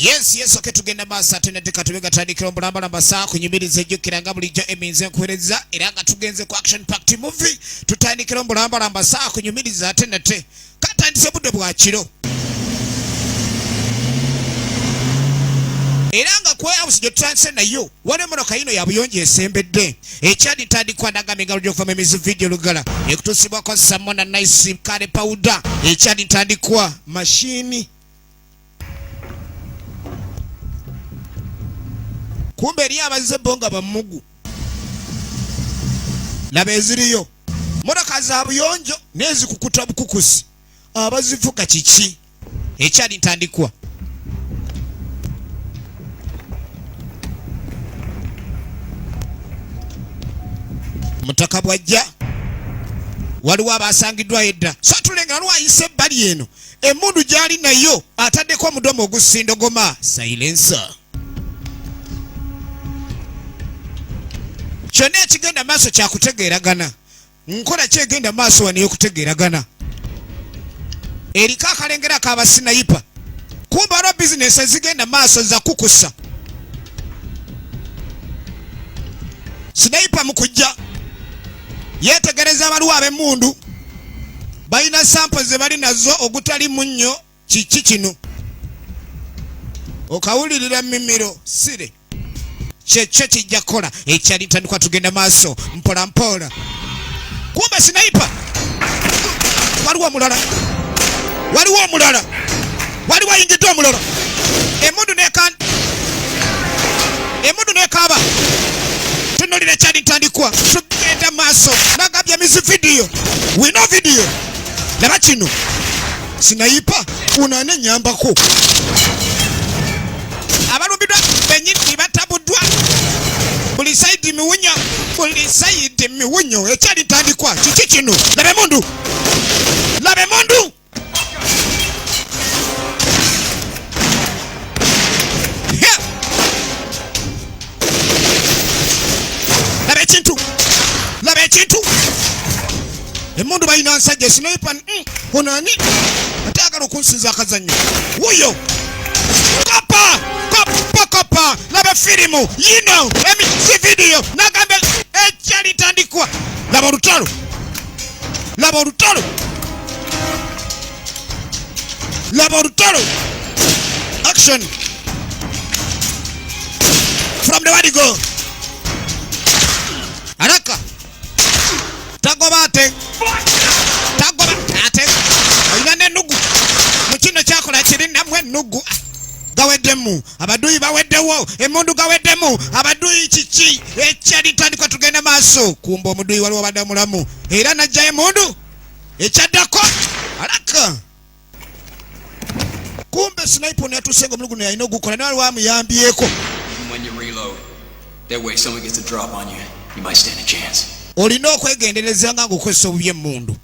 Yes, okay, tugenda masa tena tukatubega tandikira mbulamba namba saa kunyumiriza ejjukiranga bulijjo eminze nkuhereza era nga tugenze ku action packed movie tutandikira mbulamba namba saa kunyumiriza tena te katandise budde bwa kiro era nga kwehouse gye tutandise nayo wali emmotoka yino ya buyonjo esembedde ekyali tandikwa ndagamingalo gy'okuva emizi video lugala ekutusibwako samona nice kale powder ekyali tandikwa mashini kumbe eri abazze bonga bamugu laba eziriyo motoka za buyonjo nezikukuta bukukusi abazivuga kiki ekyali ntandikwa mutaka bwajja waliwo abasangiddwa edda so tulengera lwayise ebbali eno emmundu gyali nayo ataddeko omudomo ogusindogoma silencer kyonna ekigenda maaso kyakutegeeragana nkola kyegenda maaso wano yokutegeeragana eriko akalengera k'abasinayipa kumba olwo bizinesi ezigenda maaso za kukusa sinayipa mu kujja yeetegereza abaliwo ab'emmundu balina sampo ze bali nazo ogutali munnyo kiki kino okawulirira mimiro sire kyekyo kijja kukola ekyali ntandikwa tugenda maaso mpola mpola kumbe sinayipa waliwo omulala waliwo ayingidde omulala emmundu nekaaba tunulira ekyali ntandikwa tugenda maaso nagabya mizi video wino video laba kino sinayipa unaane nyambako abalumbiddwa benyini batabuddwa buli sayidi miwunyo ekyali ntandikwa kiki kino labe mundu laba ekintu emundu balina nsajja sinayipa onani atagala okunsinza akazannyo wuyo kopa laba firimu yino emisi video nagambe ekyali tandikwa laba olutalo action from the word go araka tagoba ate olina n'ennugu mu kino kyakola kirinamu ennugu gaweddemu abaduyi baweddewo emmundu gaweddemu abaduyi kiki ekyali tandikwa tugenda maaso kumba omuduyi waliwo badde mulamu era najja emmundu ekyaddako alaka kumbe snipe ono yatuusenga omulugu naye alina ogukola naye waliwo amuyambyeko olina okwegendereza nga ng'okozesa obubi emmundu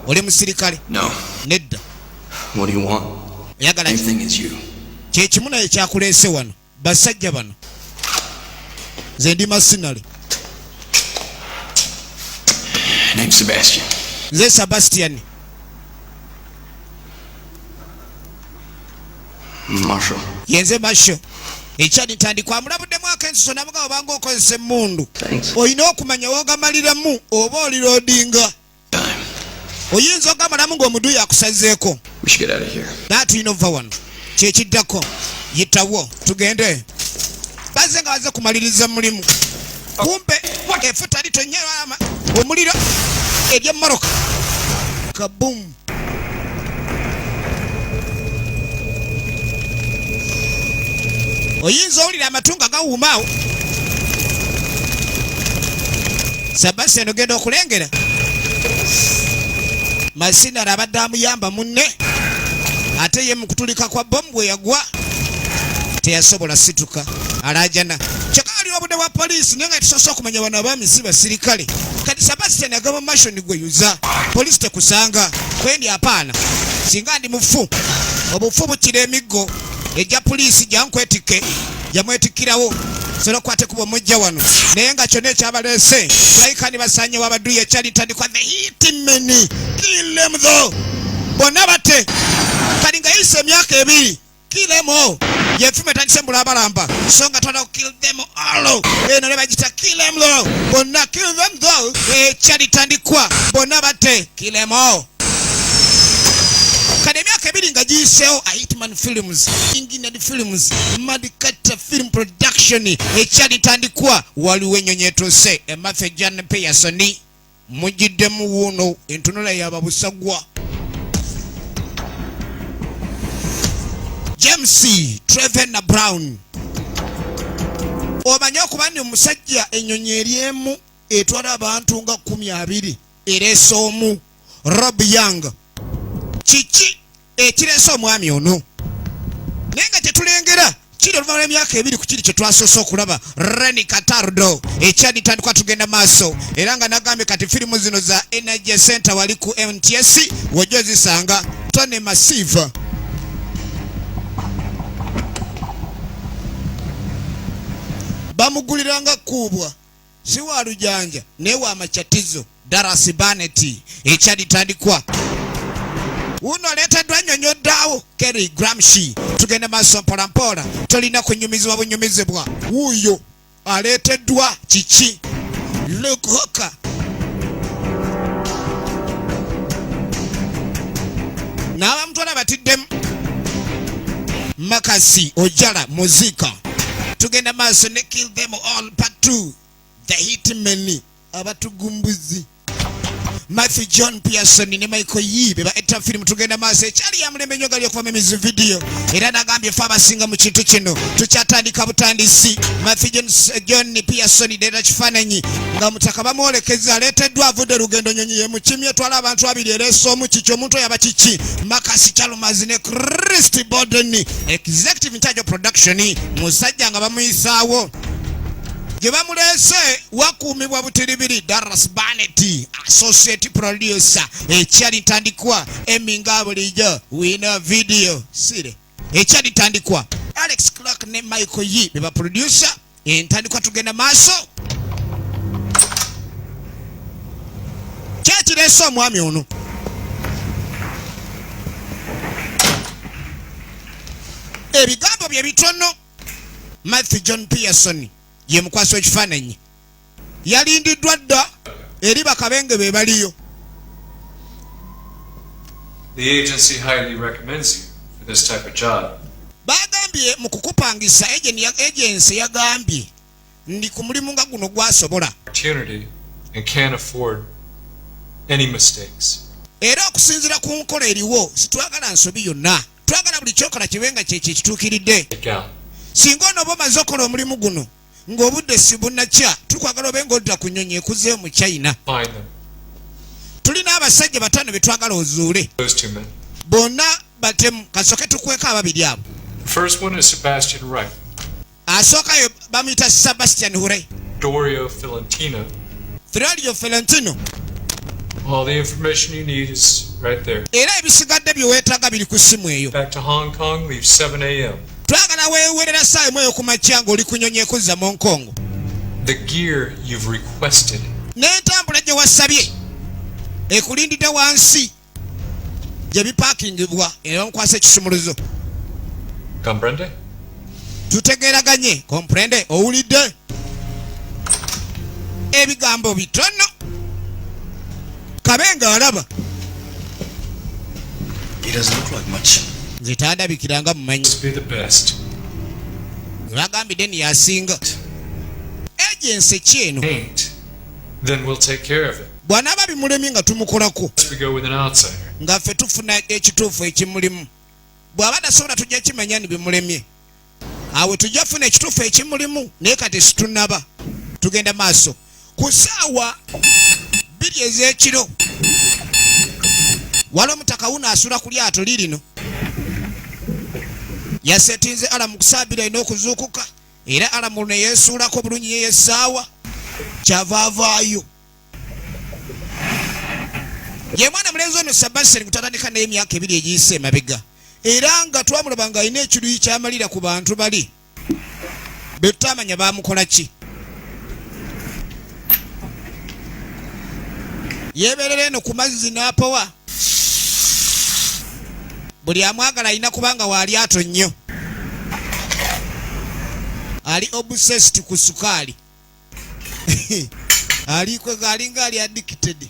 oli musirikale nedda oyagala kyekimu naye kyakuleese wano basajja bano nze ndi masinale nze Sebastian yenze Marshall ekyali ntandikwa mulabuddemu akensuso namuga obanga okozesa emmundu olina okumanya wogamaliramu oba oliroodinga oyinza ogamalamu ng'omuduyi akusazeeko naye tulina ova wano kyekiddako yitawo tugende baze nga baze kumaliriza mulimu kumbe efuta litonyerama omuliro ery'emmoroka kabumu oyinza owulira amatunga gawuumaawo Sebastian ogenda okulengera masinara abadde amuyamba munne ate ye mukutulika kwa bomu bwe yagwa teyasobola situka alajana kyekali obudde bwa poliisi naye nga tusobola okumanya bano abaami si basirikale kati Sebastian agamba mashoni gwe yuza poliisi tekusanga kwendi apaana singa ndi mufu obufu bukira emiggo ejja poliisi jankwetike yamwetikirawo solo kwate kubo mujja wano naye nga kyonna ekyabaleese baikani basanye wabaduyi ekyali ntandikwa the hitmen kill them though bonna bate kali nga yise emyaka ebiri kill them all yefume tandise mulabalamba songa twala kill them all eno ne bagita kill them all bonna kill them though chali tandikwa bonna bate kill them all Kademia kabiri nga jiseo a Hitman Films, Ingine Films, Madikata Film Production, chali tandikwa waliwe nyonyetose Matthew John Pearson mujidemu wuno entunula yababusagwa James Trevor na Brown omanyo kubani omusajja enyonyi eryemu etwala abantu nga 12 eresomu Rob Young Chichi ekireso omwami ono nenga tetulengera kiri oluvannyuma lw'emyaka 2 ku kiri kye twasoose okulaba Reni Catardo ekyadi tandikwa tugenda maaso era nga nagambye kati firimu zino za Energy Center wali ku MTS wojjo zisanga Tony Massive bamuguliranga kubwa si wa Lujanja ne wa Machatizo Darasi Barnett ekyadi tandikwa uno leteddwa nnyonyoddaawo Kerry Gramsci tugenda maaso mpolampola tolina kunyumizibwa bunyumizibwa wuuyo aleeteddwa kiki Luke Hooker n'abamutwala batiddemu Makasi Ojala Muzika tugenda maaso ne Kill Them All Part 2 The Hitmen abatugumbuzi Matthew John Pearson ne Michael Yee beba etta film tugenda maaso ekyali ya mulembe nnyo gali okuva mu mizi video era nagambye fa abasinga mu kintu kino tukyatandika butandisi Matthew John Pearson dera kifaananyi nga mutaka bamwolekeza aleeteddwa avudde lugendo nyonyi ye mukimye twala abantu abiri ereesoomu kiki omuntu oyo aba kiki Makasi Chalmers ne Christy Borden executive in charge of production musajja nga bamuyisaawo Jebamulese wakuumibwa butiribiri Darasi Barnett associate producer ekyali tandikwa Eminga bulijjo wina video sire ekyali tandikwa Alex Clark ne Michael Yee beba producer entandikwa tugenda maaso kyekireese omwami ono ebigambo bye bitono Matthew John Pearson ye mukwaso ekifaananyi yalindiddwa dda eri bakabenge be baliyo The agency highly recommends you for this type of job. Bagambye mu kukupangisa agency yagambye ndi ku mulimu nga guno gwasobola Opportunity and can't afford any mistakes. Era okusinziira ku nkola eriwo situwagala nsobi yonna twagala buli kyokola kibenga kyekituukiridde singa onoba omaze okola omulimu guno ng'obudde si bunnakya tukwagala obenga odda ku nnyonyi ekuzeeyo mu China tulina abasajja 5 be twagala ozuule bonna batemu kasoke tukweka ababiri abo First one is Sebastian Wright. Asookayo bamuyita Sebastian Wright. Dario Fiorentino. Dario Fiorentino. All the information you need is right there. Era ebisigadde bye weetaaga biri ku ssimu eyo. Back to Hong Kong, leave 7 a.m. Twagala weewerera ssaawa eyo ku makya ng'oli ku nnyonyi ekuzza mu Hong Kong. The gear you've requested. N'entambula gye wasabye ekulindidde wansi gye bipaakingibwa era omukwasa ekisumuluzo. Comprende? Tutegeeraganye. Comprende? Owulidde? Ebigambo bitono. Kabenga alaba. He doesn't look like much. Zitandabikiranga mumanyi. Must be the best. Bagambidde ni yasinga. Agency ki eno? Ain't. Then we'll take care of it. Bw'anaaba bimulemye nga tumukolako. We go with an outsider. Nga ffe tufuna ekituufu ekimulimu. Bw'aba tasobola tujja kimanya ni bimulemye. Awe tujja funa ekituufu ekimulimu naye kati situnaba. Tugenda maaso. Ku ssaawa 2 ez'ekiro. Waliwo omutaka wuno asula ku lyato lirino. Yasetinze alamu ku ssaawa 2 alina okuzuukuka. Era alamu ne yeesuulako bulungi y'essaawa. Kyava avaayo. Ye mwana mulenzi ono Sebastian kutandika n'emyaka 2 egiyise emabega. Era nga twamulaba nga alina ekiruyi kyamalira ku bantu bali. Be tutamanya baamukola ki. Yeeberera eno ku mazzi n'apowa. Buli amwagala alina kubanga wa lyato nnyo. ali obsessed ku sukaali alinga ali addicted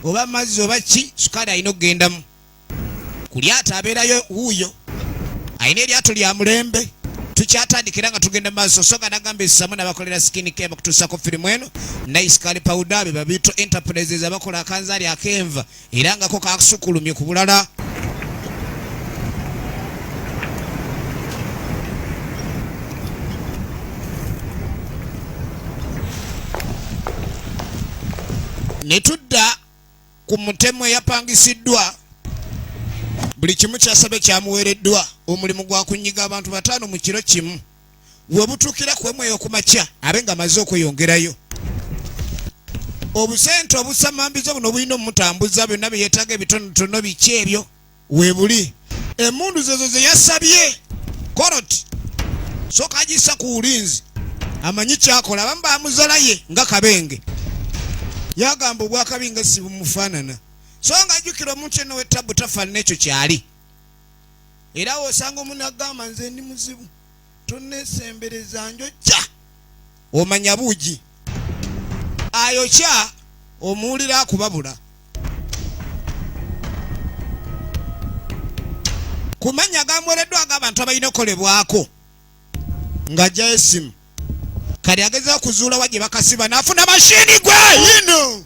oba mazzi oba ki sukaali alina okugendamu ku lyato abeerayo wuuyo alina eryato lya mulembe tukyatandikira nga tugenda maaso so nga nagamba essamu n'abakolera skin care bakutuusako firimu eno nice kali powder be babito enterprises abakola akanzaali akenva era ngako kasukulumye ku bulala netudda ku mutemu eyapangisiddwa buli kimu kyasabe kyamuweereddwa omulimu gwa kunyiga abantu 5 mu kiro kimu webutuukira kwemweyo ku makya abe nga amaze okweyongerayo obusente obusamambiza buno bulina omutambuza byonna bye yeetaaga ebitonotono biki ebyo weebuli emmundu zezo ze yasabye koroti sooka agissa ku bulinzi amanyi kyakola abamu bamuzalaye nga kabenge yagamba obwakabi nga si bumufaanana so nga ajjukira omuntu eno w'ettabu tafaanana ekyo kyali era osanga omuntu agamba nze ndi muzibu tonneesembereza njokya omanya buugi ayokya omuwulira akubabula kumanya gamuwereddwa ag'abantu abalina okukolebwako ng'ajjayo essimu kali agezaho kuzuula wa gye bakasiba n'afuna mashini gwe yino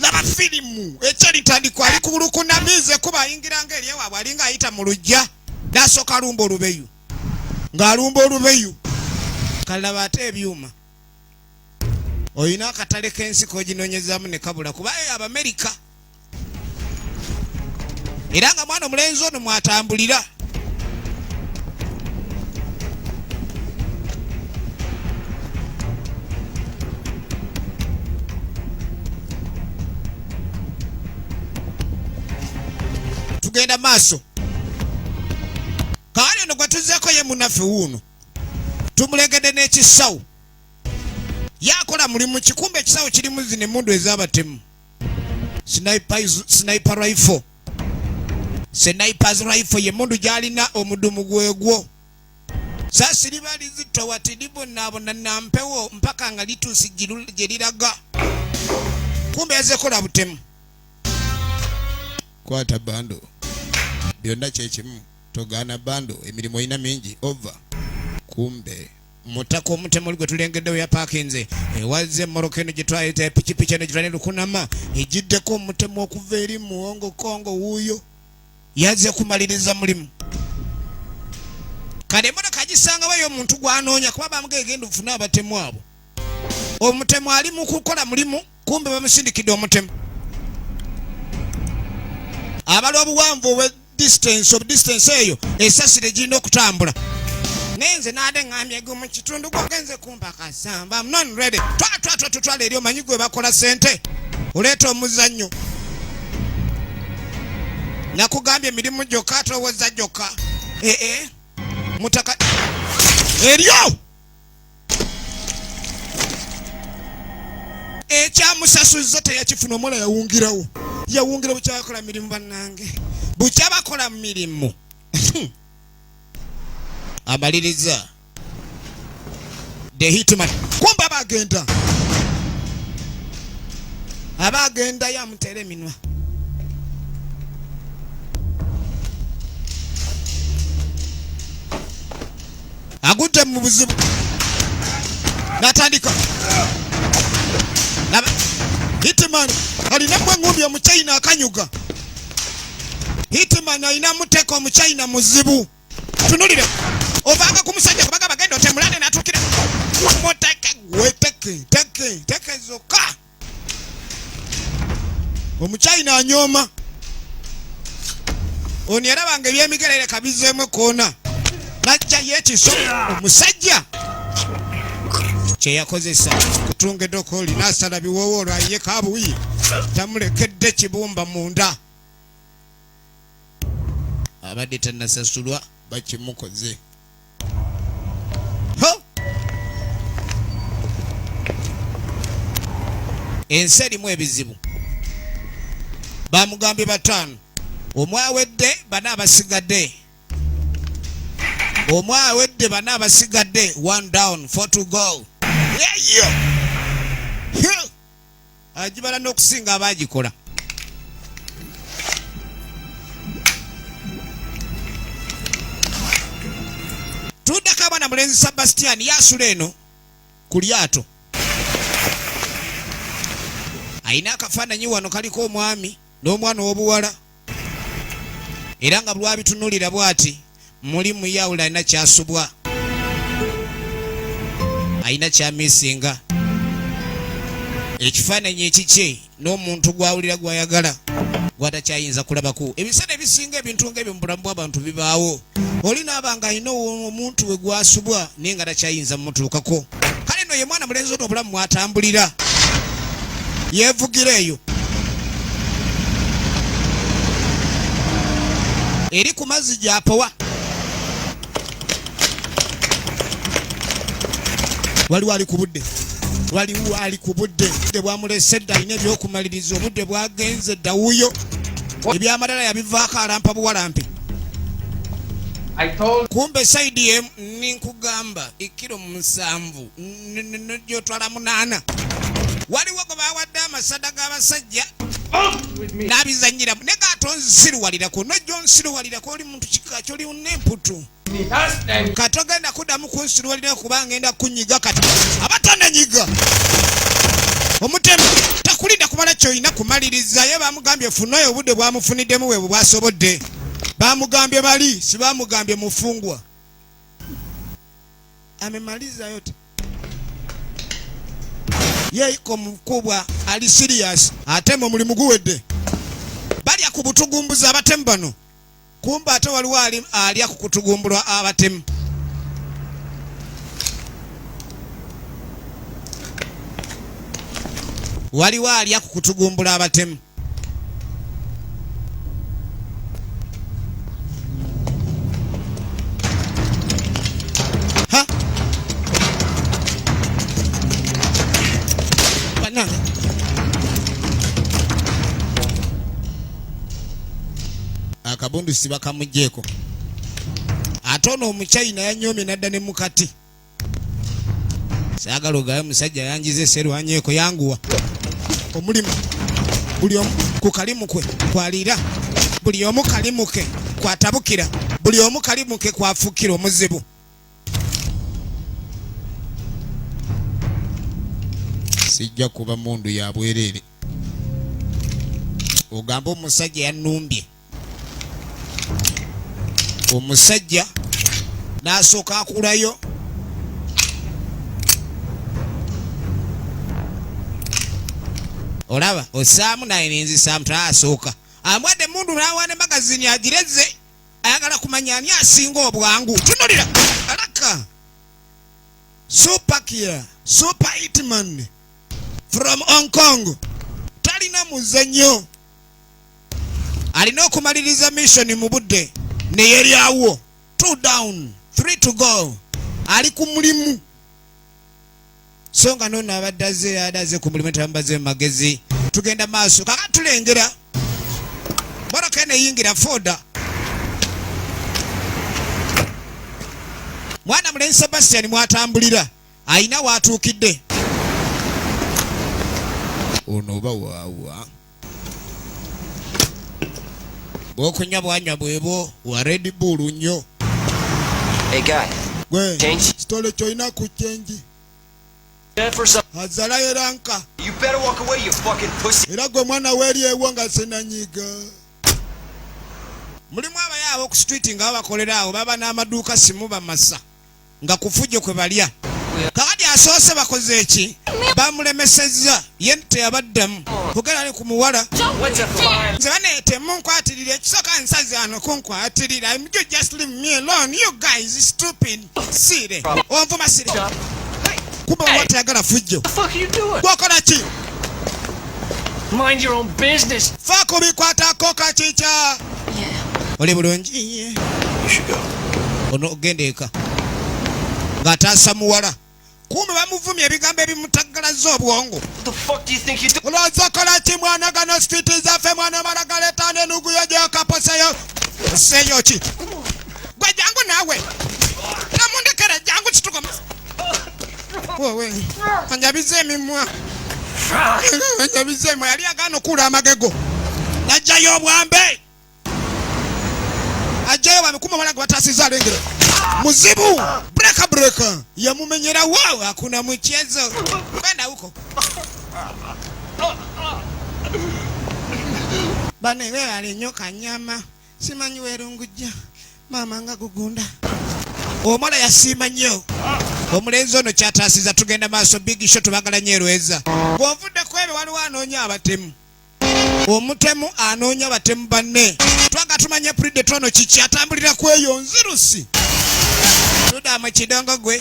laba firimu ekyalitandikwa ali kubulukunamize kuba ayingira ng'eri ewaabwe alinga ayita mu lujja n'asooka alumba olubeyu ng'alumba olubeyu kalaba ate ebyuma olina akatale k'ensi k'oginoonyezaamu ne kabula kuba Abamerika era nga mwana omulenzi ono mwatambulira tugenda maaso kaali ono gwe tuzzeeko ye munaffe wuuno tumulegedde n'ekisawo yakola mulimu kikumba ekisawo kirimu zino emmundu ez'abatemu sniper rifle snipers rifle y'emmundu gy'alina omudumu gwegwo saasi liba lizitto wati libonaabona nampewo mpaka nga lituusi gye liraga kumbe yazekola butemu kwata bando byonna kyekimu togaana bando emirimu olina mingi over kumbe mutaka omutemu oli gwe tulengeddewo yapaakinze ewazze emmoroka eno gye twayita epikipiki eno gyetwali lukunama egiddeko omutemu okuva eri muwongo kongo wuuyo yazze kumaliriza mulimu kale emmotoka agisangawayo omuntu gwanoonya kuba bamugegenda ofune abatemu abo omutemu ali mu kukola mulimu kumbe bamusindikidde omutemu abala obuwanvu obwe distance eyo esasire girina okutambula nenze naade ngambye gwe mu kitundu gwogenze kumpa kasamba I'm not ready twatwala eri omanyi gwe bakola sente oleeta omuzannyo nakugambye emirimu gyokka atoweza gyokka mutaka eryo ekyamusasuza teyakifuna omwana yawungirawo bukyabakola mirimu bannange bukyabakola mirimu amaliriza the hitman kumba abagenda yamuteera eminwa agudde mu buzibu natandika hitman alinamu engumbi omuchina akanyuga hitman alina muteeka omuchina muzibu tunulire ovanga ku musajja kubaga bagenda otemulande natuukira teke zokka omuchina anyooma ono yarabanga ebyemigerere kabizeemu ekoona najja yekiso omusajja kyeyakozesa kutunga eddoko olina asala biwoowo olwaye kabuyi tamulekedde kibumba munda abadde tannasasulwa bakimukoze ensi erimu ebizibu bamugambye 5 omwawedde bana abasigadde omwa awedde bana abasigadde 1 down 4 to go. Yeyo agibala n'okusinga abagikola. Tuddako abana mulenzi Sebastian yasula eno ku lyato. Ayina akafaananyi wano kaliko omwami n'omwana ow'obuwala. Era nga bw'abitunulira bw'ati mulimu yawula alina kyasubwa. Ayina kyamisinga. Ekifaananyi ekikye n'omuntu gw'awulira gw'ayagala gw'atakyayinza kulabako. Ebiseera ebisinga ebintu ng'ebyo mu bulamu bw'abantu bibaawo. Oli n'abanga alina omuntu we gwasubwa naye nga takyayinza mmutuukako. Kale nno ye mwana mulenzi ono obulamu mwatambulira. Yeevugira eyo. Eri ku mazzi gy'apowa. Waliwo ali ku budde. Waliwo ali ku budde. Budde bwamulese dda alina ebyokumaliriza. Obudde bwagenze dda wuyo. Ebyamalala yabivaako alampa buwalampi. Kumbe saidi ye ninkugamba ekiro 7 n'gyotwala 8. Waliwo gwe bawadde amasada g'abasajja n'abizanyiramu ne gatonsiruwalirako nojja onsiruwalirako oli muntu kika kyoli n'emputu katogenda kuddamu kunsiruwalira kuba ngenda kunyiga kati abatananyiga omutemu takulinda kumala kyolina kumaliriza ye bamugambye funayo obudde bwamufuniddemu bwe bwasobodde. Bamugambye bali si bamugambye mufungwa. Amemaliza yote. Ye iko mkubwa ali serious atemo mulimu guwedde. Bali akubutugumbuza abatemu bano. Kumba ate waliwo ali akukutugumbulwa abatemu. Waliwo ali akukutugumbula abatemu. Akabundu siba kamujeko. Atono omuchina yanyomye nadda ne mukati. Sagalo gaye musajja yanjize serwanyeko yanguwa. Omulimu buli omu ku kalimu kwe kwalira. Buli omu kalimu ke kwatabukira. Buli omu kalimu ke kwafukira omuzibu. Sijja kuba mundu ya bwerere. Ogamba omusajja yanumbye. Omusajja n'asooka akulayo. Olaba osaamu naye ninzisaamu taasooka. Amwadde mundu n'awaana magazini agireze ayagala kumanya ani asinga obwangu. Tunulira alaka super killer super hitman from Hong Kong. Talina muzannyo. Alina okumaliriza mission mu budde. Neyeryawo 2 down 3 to go. Ali ku mulimu. Songa nona adaze ku mulimu tambaze magezi. Tugenda maaso kaka tulengera. Bora kene yingira foda. Mwana mulenzi Sebastian mwatambulira. Aina watuukidde. Onoba wawa. Bokunya bwanya bwebo wa Red Bull nnyo. Hey guy. Gwe. Change. Stole choina ku change. For some. Azala yeranka. You better walk away, you fucking pussy. Era gwe mwana weri ewo nga senanyiga. Mulimu abayabo ku street nga bakolera awo baba n'amaduuka simu bamasa. Nga kufuje kwe balya. Kakati asoose bakoze eki. Bamulemesezza yente yabaddamu. Kugera ne ku muwala. Nze baneete munkwatirira ekisooka nsazi ano kunkwatirira. You just leave me alone. You guys stupid. Sire. Onvuma sire. Kuba watayagala fujjo. What the fuck are you doing? Gwokola ki? Mind your own business. Faako bikwatako kakica. Yeah. Oli bulungi. You should go. Ono ogende eka. Ng'ataasa muwala. Kumbe bamuvumye ebigambo ebimutaggalaza obwongo. What the fuck do you think you do? Olowooza kola ki mwana gano street zaffe mwana mala galeeta n'enuguyo gy'okaposeyo. Seeyo ki? Gwe jangu naawe. situka wewe anjabize emimwa anjabize mwe yali agano kula amagego najjayo obwambe ajjayo bamekuma mwana gwatasiza alengera muzibu breaka yamumenyera wao hakuna mchezo kwenda huko bane wewe alinyoka nyama simanyi werunguja mama nga gugunda omwana yasima nnyo omulenzi ono kyatasiza tugenda maaso big shot bagala nyerweza bwovudde kwebe waliwo anoonya abatemu omutemu anoonya abatemu banne twaga tumanye predator ono kiki atambulira kweyo nzirusi tudamu kidongo gwe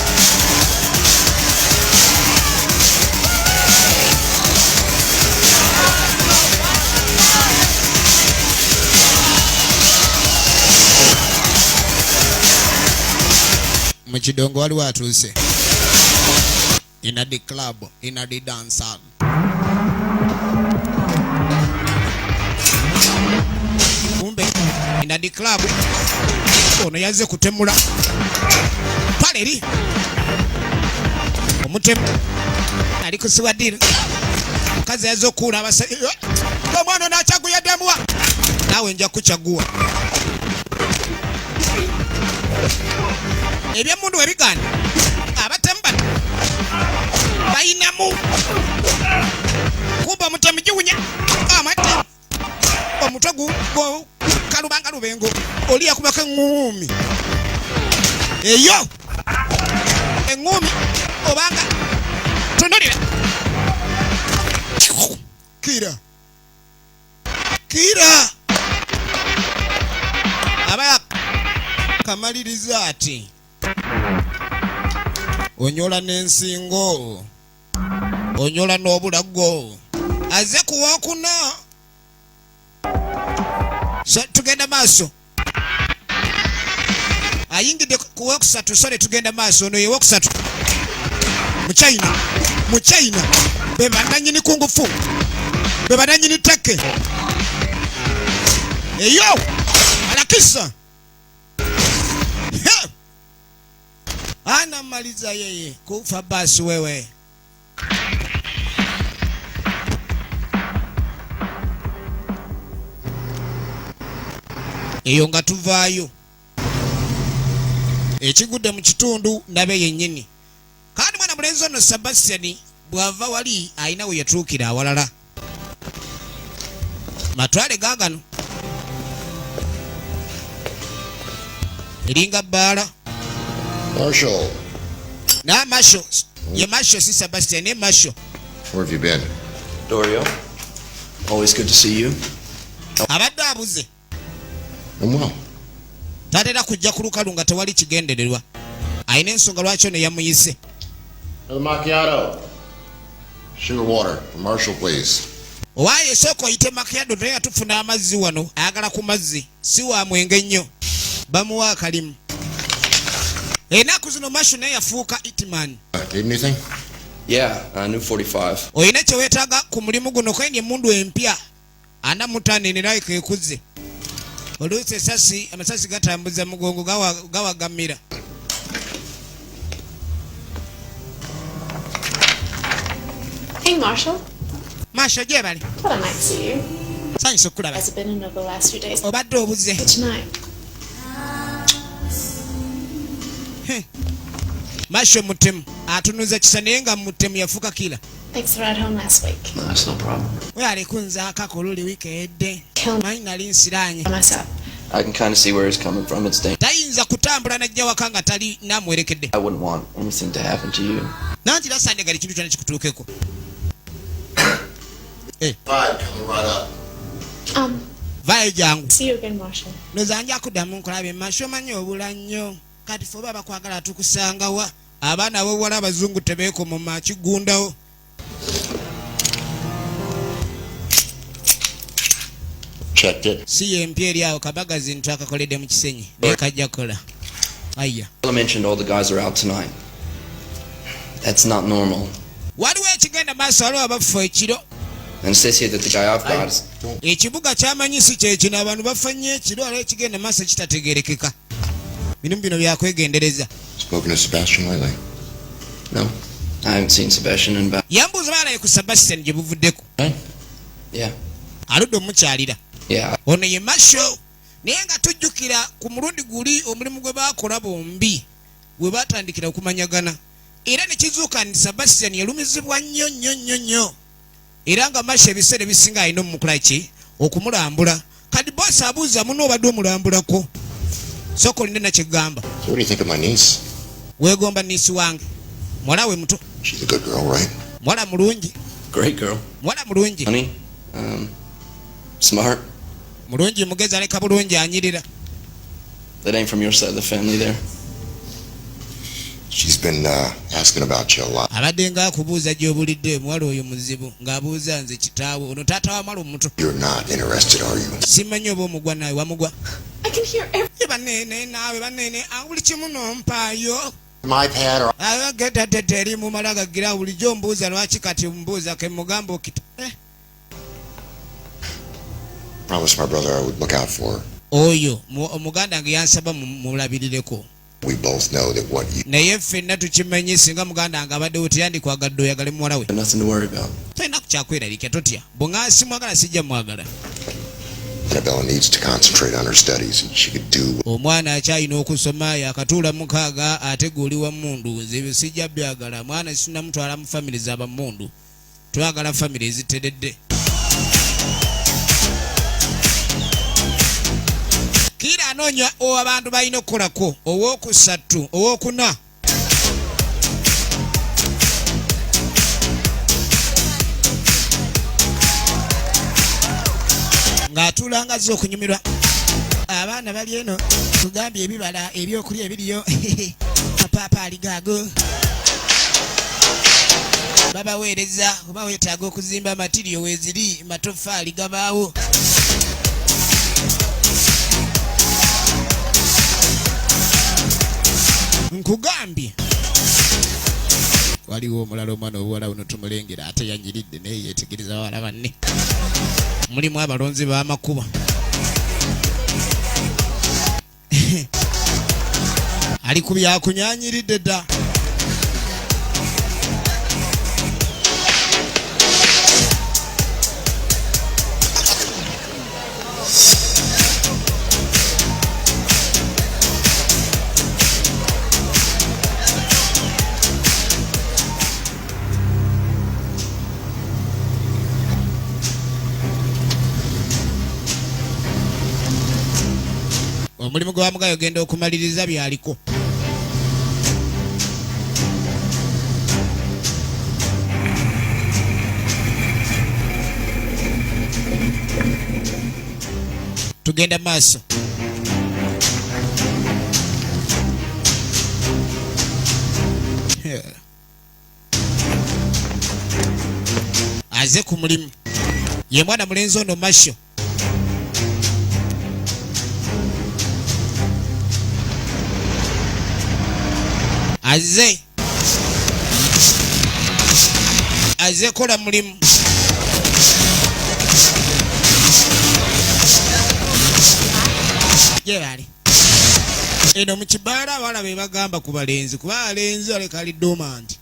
mukidongo waliwo atuuse in the club in the dance hall kumbe in the club ono yaze kutemula paleri omutemu ali kusiwadira kazi yazo kula abasa omwana nachaguya demuwa nawe nja kuchagua ebya mundu webigana abatemu bano bayinamu kuba mutemu giwunya amatemu omutwe kalubanga lubengo oli yakubaka eŋŋumi eyo eŋŋumi obanga tunulira kira aba kamaliriza ati onyola n'ensingo onyola n'obulago aze kuwakuna tugenda maaso ayingidde kuwokusatu sole tugenda maaso ono yewokusatu muchina bebananyini kungufu bebananyini teke eyo alakisa ana maliza yeye kufa basi wewe eyo nga tuvaayo ekigudde mu kitundu ndabe yennyini kandi mwana mulenzi ono Sebastian bwava wali ayina we yatuukira awalala matwale gaagano eringa bbaala Marshall. Na Marshall. Ye Marshall si Sebastian, ne Marshall. Where have you been? Dorio, always good to see you. Abadde abuze. I'm well. Tatera kujja ku lukalu nga tewali kigendererwa. Ayina ensonga lwaki ono yamuyise. Another macchiato. Sugar water from Marshall, please. Owaye soko yite macchiato naye atufuna amazzi wano. Ayagala ku mazzi. Si wa mwenge nnyo. Bamuwa akalimu. Enaku zino Marshall naye yafuuka Hitman. Need anything? Yeah, new 45. Oyina kye weetaaga ku mulimu guno kwenye mundu empya. Ana mutane nerayi kekuze. Oluusi amasasi gatambuza mugongo gawagamira. Hey, Marshall. Marshall, gye bali? What a night to see you. Sanyusa okulaba. Has it been in over the last few days? Obadde obuze. Good tonight. Marshall mutemu atunuza kisa naye nga mutemu yafuuka kila. Thanks for the ride home last week. No, that's no problem. We alikunza akakololi wiki edde. Kill Manyi nali nsiranye. myself. I can kind of see where he's coming from. It's dangerous. Tayinza kutambula najja waka nga tali namwerekedde. I wouldn't want anything to happen to you. Nanti lasande gali kintu kyonna kikutuukeko. Fine, coming right up. Vayo jangu. See you again, Marshall. Noza nja kuddamu nkulabe Marshall manyi obula nnyo. Kati ffe oba bakwagala tukusangawa. Abaana ab'obuwala abazungu tebeekoma mu makigundawo. Checked it. Si yempya eri awo kabagazi ntwakakoledde mu kisenyi. Naye kajja kola. Aya. I mentioned all the guys are out tonight. That's not normal. Waliwo ekigenda maaso waliwo abafa ekiro. And it says here that the guy I've got is... Ekibuga kyamanyi si kyekino abantu bafa nnyo ekiro waliwo ekigenda maaso kitategeerekeka. bino bino byakwegendereza. Spoken to Sebastian lately? No, I haven't seen Sebastian in about. Yambuuza baalaye ku Sebastian gye buvuddeko. Yeah. Aludde omukyalira. Yeah. Ono ye Marshall. Naye nga tujjukira ku mulundi guli omulimu gwe baakola bombi bwe baatandikira okumanyagana. Era ne kizuuka nti Sebastian yalumizibwa nnyo. Era nga Marshall ebiseera ebisinga alina omukula ki okumulambula. Kati boss abuuza muno obadde omulambulako. Soko linde na kigamba. So what do you think of my niece? Weegomba niisi wange. Mwala we muto. She's a good girl, right? Mwala mulungi. Great girl. Mwala mulungi. Honey. Smart. Mulungi mugezi aleka bulungi anyirira. That ain't from your side of the family there. She's been asking about you a lot. Abadde nga akubuuza gy'obulidde muwala oyo muzibu ng'abuuza nze kitaawe ono taata wa mwala omuto. You're not interested, are you? Simanyi oba omugwa nawe wamugwa. I can hear every. Banene naawe banene buli kimu nompaayo. My pad or Agetadde eri mu malaga gira bulijjo ombuuza lwaki kati mbuuza ke mugamba okita. promised my brother I would look out for her. Oyo omuganda nge yansaba mulabirireko. We both know that what you Naye ffenna tukimanyi singa muganda nga abadde otiyandikwagadde oyagale muwala we. Nothing to worry about. Tolina ku kyakweraliikya totya. Bwe simwagala sijja mwagala. Annabella needs to concentrate on her studies and she could do Omwana akyalina okusoma yakatuula mukaaga ateguuliwa mundu nze ebyo sijja byagala. Mwana sinamutwala mu famire z'abamundu. Twagala famire eziteredde. Kira anoonya abantu balina okukolako ow'okusatu ow'okuna. Ng'atuulanga zo okunyumirwa. Abaana bali eno tugambye ebibala ebyokulya ebiriyo mapaapaali gaago. Babaweereza oba weetaaga okuzimba matiriyo weeziri matoffaali gabaawo. Nkugambye waliwo omulala omwana obuwala buno tumulengera ate yanyiridde naye yeetegereza bawala banne. Mulimu abalonzi b'amakuba. Ali ku byakunyanyiridde dda. Omulimu gwa mugayo genda okumaliriza byaliko. Tugenda maaso. Aze ku mulimu. Ye mwana mulenzi ono Marshall. Aze kola mulimu. Ye bali. Eno mu kibaala abawala be bagamba ku balenzi kuba abalenzi aleka ali dormant.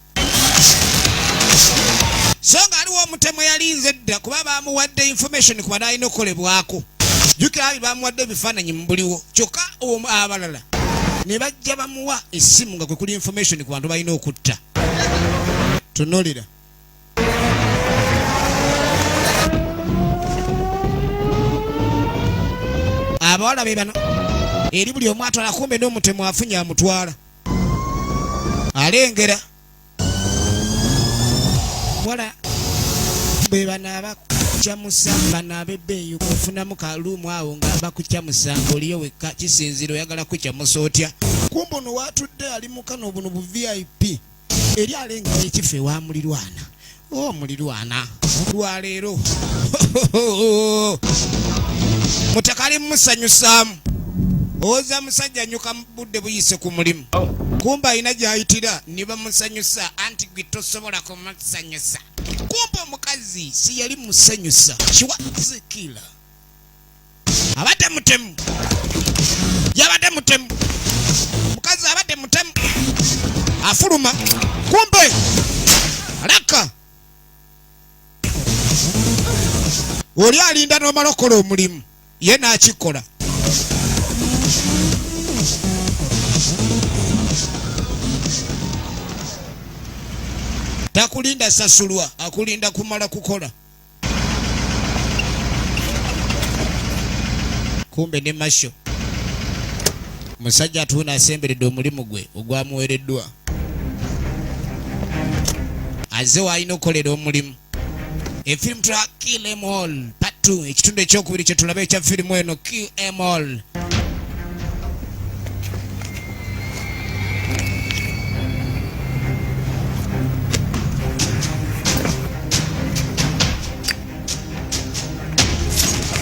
So nga aliwo omutemu yalinze dda kuba baamuwadde information ku bana alina okukolebwako. Jjukira bamuwadde ebifaananyi mu buliwo kyokka abalala ne bajja bamuwa essimu nga kwe kuli information ku bantu balina okutta. Tunuulira. Abawala be bano eri buli omu atwala kumbe n'omutemu afunye amutwala. Alengera. Wala be banaaba kukyamusa banaabe ebbeeyi okufunamu kaluumu awo nga bakukyamusa ng'oliyo wekka kisinzira oyagala kukyamusa otya. Kumbe ono waatudde ali mu kano buno bu VIP eri alengera ekifo ewa mulirwana. Mulirwana lwaleero mutakali musanyusaamu. Oza musajja nyuka budde buyise ku mulimu. Kumba alina gy'ayitira ne bamusanyusa anti gwe tosobola kumusanyusa. Kumba omukazi si yali musanyusa. Kiwazikira. Abadde mutemu. Yabadde mutemu. afuluma kumbe alaka oli alinda n'omalokola omulimu ye n'akikola. Takulinda sasulwa, akulinda kumala kukola. Kumbe ne masho musajja atuna asemberedde omulimu gwe ogwamuweereddwa. Azze w'alina okukolera omulimu. Efirimu tula Kill Em All Part 2 ekitundu ekyokubiri kye tulaba ekya firimu eno Kill Em All.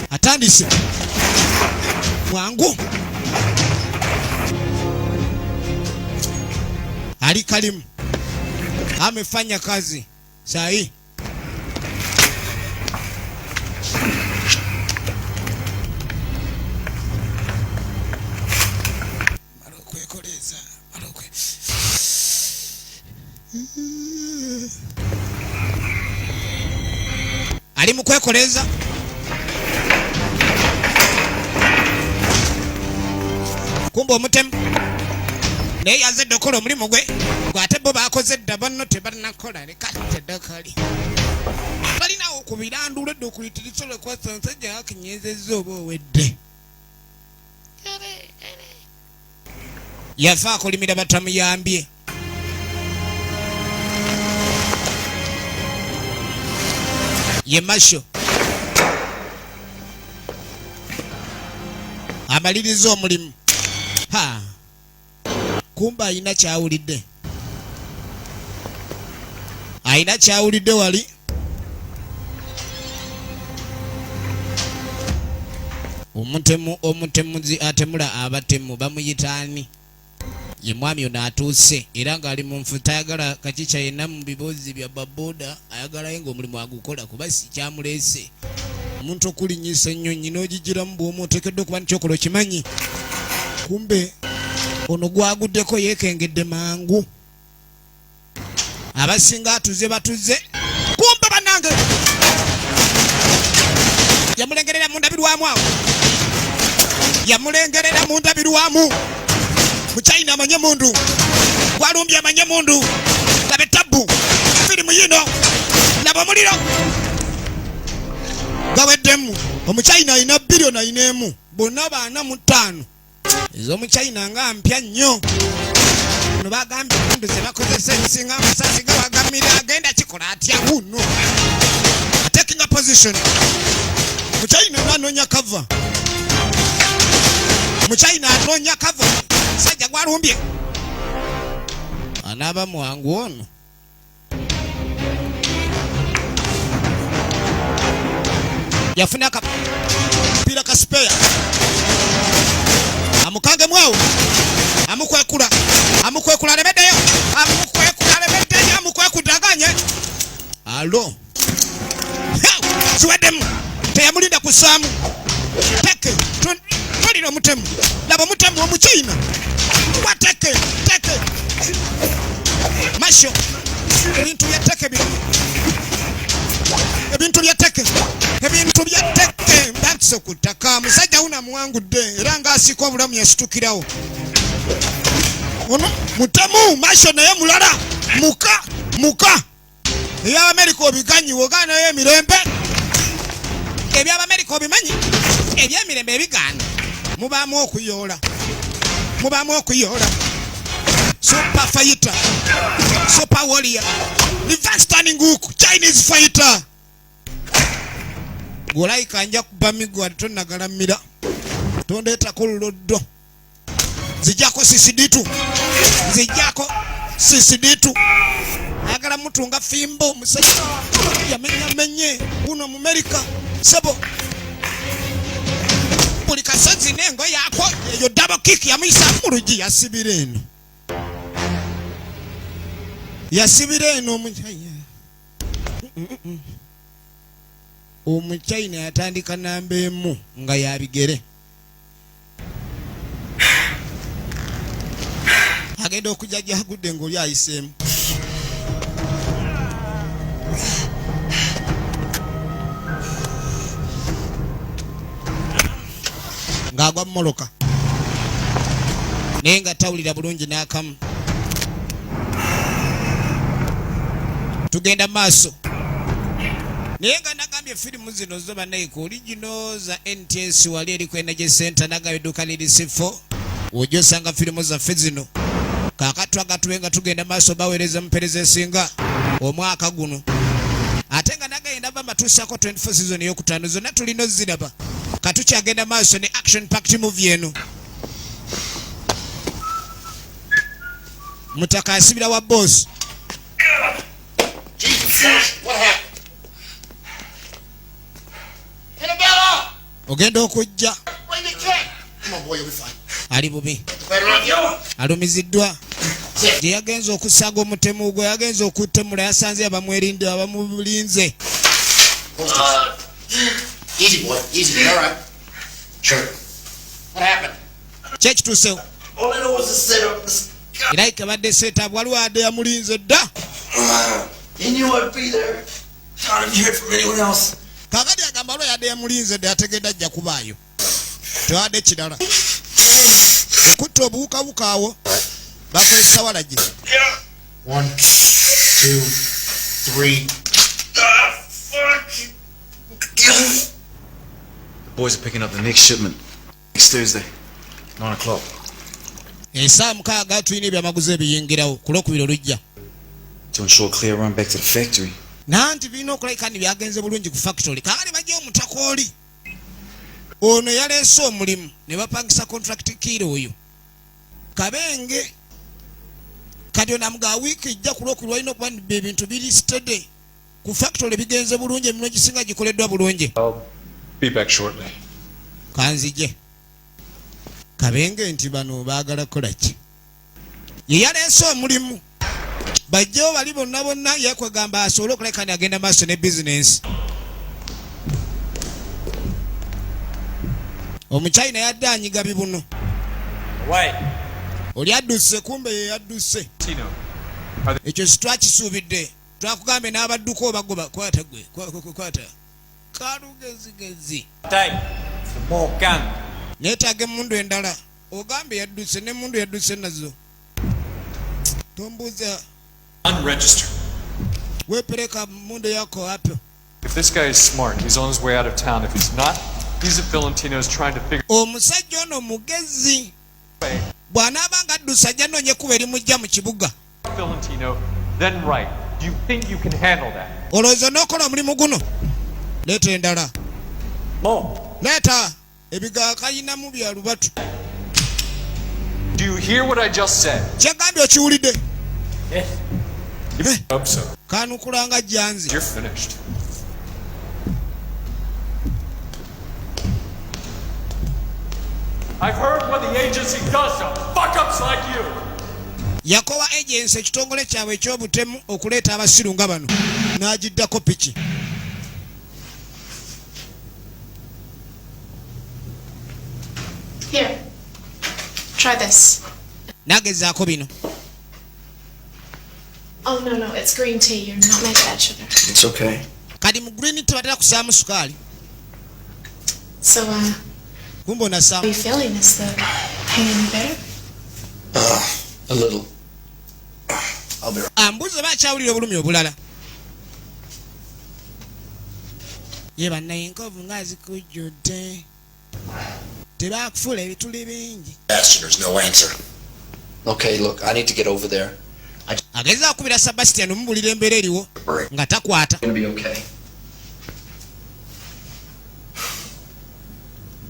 Atandise mwangu Ali Karim amefanya kazi sahi. Marokwekoleza marokwe ali mukwekoleza kumbe omutemu naye yazedde okola omulimu gwe gwate bo bakoze dda banno tebanakola leka teddakali balinawo okubirandula edda okulitirisolo ekwasa nsajja akinyezezza oba owedde yafa akolimira batamuyambye. Ye masho amaliriza omulimu. Kumba ayina kyawulidde. Ayina kyawulidde wali. Omutemuzi atemula abatemu bamuyitaani. Ye mwami ono atuuse era ng'ali mu nfuta ayagala kakica yenna mu bibuuzi bya baboda ayagalayo ng'omulimu agukola kuba si kyamuleese. Omuntu okulinnyisa ennyonyi n'ogigiramu bw'omu oteekeddwa okuba nikyokola okimanyi. Kumbe ono gwaguddeko yeekengedde mangu. Abasinga atuze batuze. Kumbe bannange yamulengerera mu ndabirwamu awo. Yamulengerera mu ndabirwamu. Muchina amanye mundu. Walumbye amanye mundu. Labe tabu. Firimu yino. Laba muliro. Gaweddemu. Omuchina ayina bilioni ayinemu. Bonna baana mu 5. Ezo omuchina nga mpya nnyo. Ono bagambye mundu ze bakozesa ebisinga amasasi gawagamira agenda kikola atya wuno. Taking a position. Muchina anoonya cover. Muchina anoonya cover. Sajja gwalumbye. Anaba mwangu ono. Yafuna pila ka spare. Amukange mwawo. Amukwekula lebedeyo. Amukwekudaganye. Alo. Siwademu. Teyamulinda kusaamu. Teke. Tolino mutemu. Laba mutemu omuchina. Wateke. Masho. Ebintu byateke bino. Ebintu byateke. Ndatso kutaka. Musajja una muwangudde. Era ng'asika obulamu yasitukirawo. Ono mutemu masho naye mulala. Muka. Eby'Amerika obiganyi wogana naye emirembe. Eby'Amerika obimanyi. Eby'emirembe ebigaana. Mubaamu okuyoola. Super fighter. Super warrior. Reverse standing hook. Chinese fighter. Golaika anja kuba migwa tonagalamira. Tondeeta kuluddo. Zijako sisiditu. Agala mutunga fimbo musajja. Yamenye uno mu America. Sebo. Buli kasozi nengo yako eyo double kick yamuyisa mulugi yasibira eno omuchina. Omuchina yatandika namba emu nga yabigere. agenda okujja gyagudde ng'oli ayiseemu. Ng'agwa mu moloka naye nga tawulira bulungi n'akamu. Tugenda maaso naye nga nagambye firimu zino zo bannayiko oligino za NTS wali eri ku Energy Center nagambye edduuka liri sifo wojja osanga firimu zaffe zino kaakati agatuwe nga tugenda maaso baweereza mupereza esinga omwaka guno ate nga nagambye ndaba matuusako 24 season ey'okutaano zonna tulina oziraba katukyagenda maaso ne action packed movie eno. Mutaka asibira wa boss. Jesus, what happened? Annabella! Ogenda okujja. Bring the kid! Come on, boy, you'll be fine. Ali bubi. Better off you! Alumiziddwa. Gye yagenza okusaga omutemu gwe yagenza okuttemula yasanze abamwerinde abamulinze. Easy, boy. Easy. All right. Sure. What happened? Kye kituusewo. All I know was to set up this. Era ikabadde seetabu waliwo adde yamulinze dda. He knew I'd be there. Thought I'd hear from anyone else. Kaakati agamba waliwo yadde yamulinze dda ategedde ajja kubaayo. Tewadde kirala. Kutta obuwukabuka awo. Bakozesa wala gye. 1, 2, 3. Fuck. The boys are picking up the next shipment next Thursday, 9 o'clock. Esaawa 6 tulina ebyamaguzi ebiyingirawo ku Lwokubiri olujja. To ensure a clear run back to the factory. Nanti birina okulabika nti byagenze bulungi ku factory. Kaakati bajja omutaka oli. Ono yaleese omulimu ne bapangisa contract kiiro oyo. Kabenge. Kati ono amugaa wiiki ejja ku Lwokubiri walina okuba nti ebintu biri steady. Ku factory bigenze bulungi emirimu gisinga gikoleddwa bulungi. I'll be back shortly. Kanzije. Kabenge nti bano baagala kukola ki? Ye yaleese omulimu. Bajjawo bali bonna bonna yekwegamba asobole okulabika nti agenda maaso ne bizinensi. Omuchina yadde anyiga bibuno. Oli adduse kumbe ye yadduse. Tino. Ekyo sitwakisuubidde. Twakugambe n'abadduko obagoba kwata gwe. Kwata. Kalugezigezi. Neetaaga emmundu endala. Ogambe yadduse n'emmundu yadduse nazo. Tombuuza. Unregistered. Weepereka mundu yako wapi? If this guy is smart, he's on his way out of town. If he's not, he's at Valentino's trying to figure Omusajja ono mugezi. Bw'anaabanga addusa ajja noonye kuba erimujja mu kibuga. Valentino, then right. Do you think you can handle that? Olowooza n'okola omulimu guno? Leeta endala. Leeta. Ebiga kayinamu bya lubatu. Do you hear what I just said? Kyegambye okiwulidde? I hope so. Kanukulanga janzi. You're finished. I've heard what the agency does to fuck-ups like you. Yakowa agency ekitongole kyabwe eky'obutemu okuleeta abasiru nga bano. N'agiddako piki. Here. Try this. Nagezaako bino. Oh, no, it's green tea. You're not my bad sugar. It's okay. Kadi mu green tebatera kusaamu sukaali. So, Kumbe how are onasaamu. you feeling? Is the pain any better? A little. I'll be right. Ambuuza bakyawulira obulumi obulala. Ye bannaye enkovu nga zikujjudde. Tebakufuula ebituli bingi. Bastard, there's no answer. Okay, look, I need to get over there. Agezza okubira Sebastian omubulira embeera eriwo Break. nga takwata. I'm gonna be okay.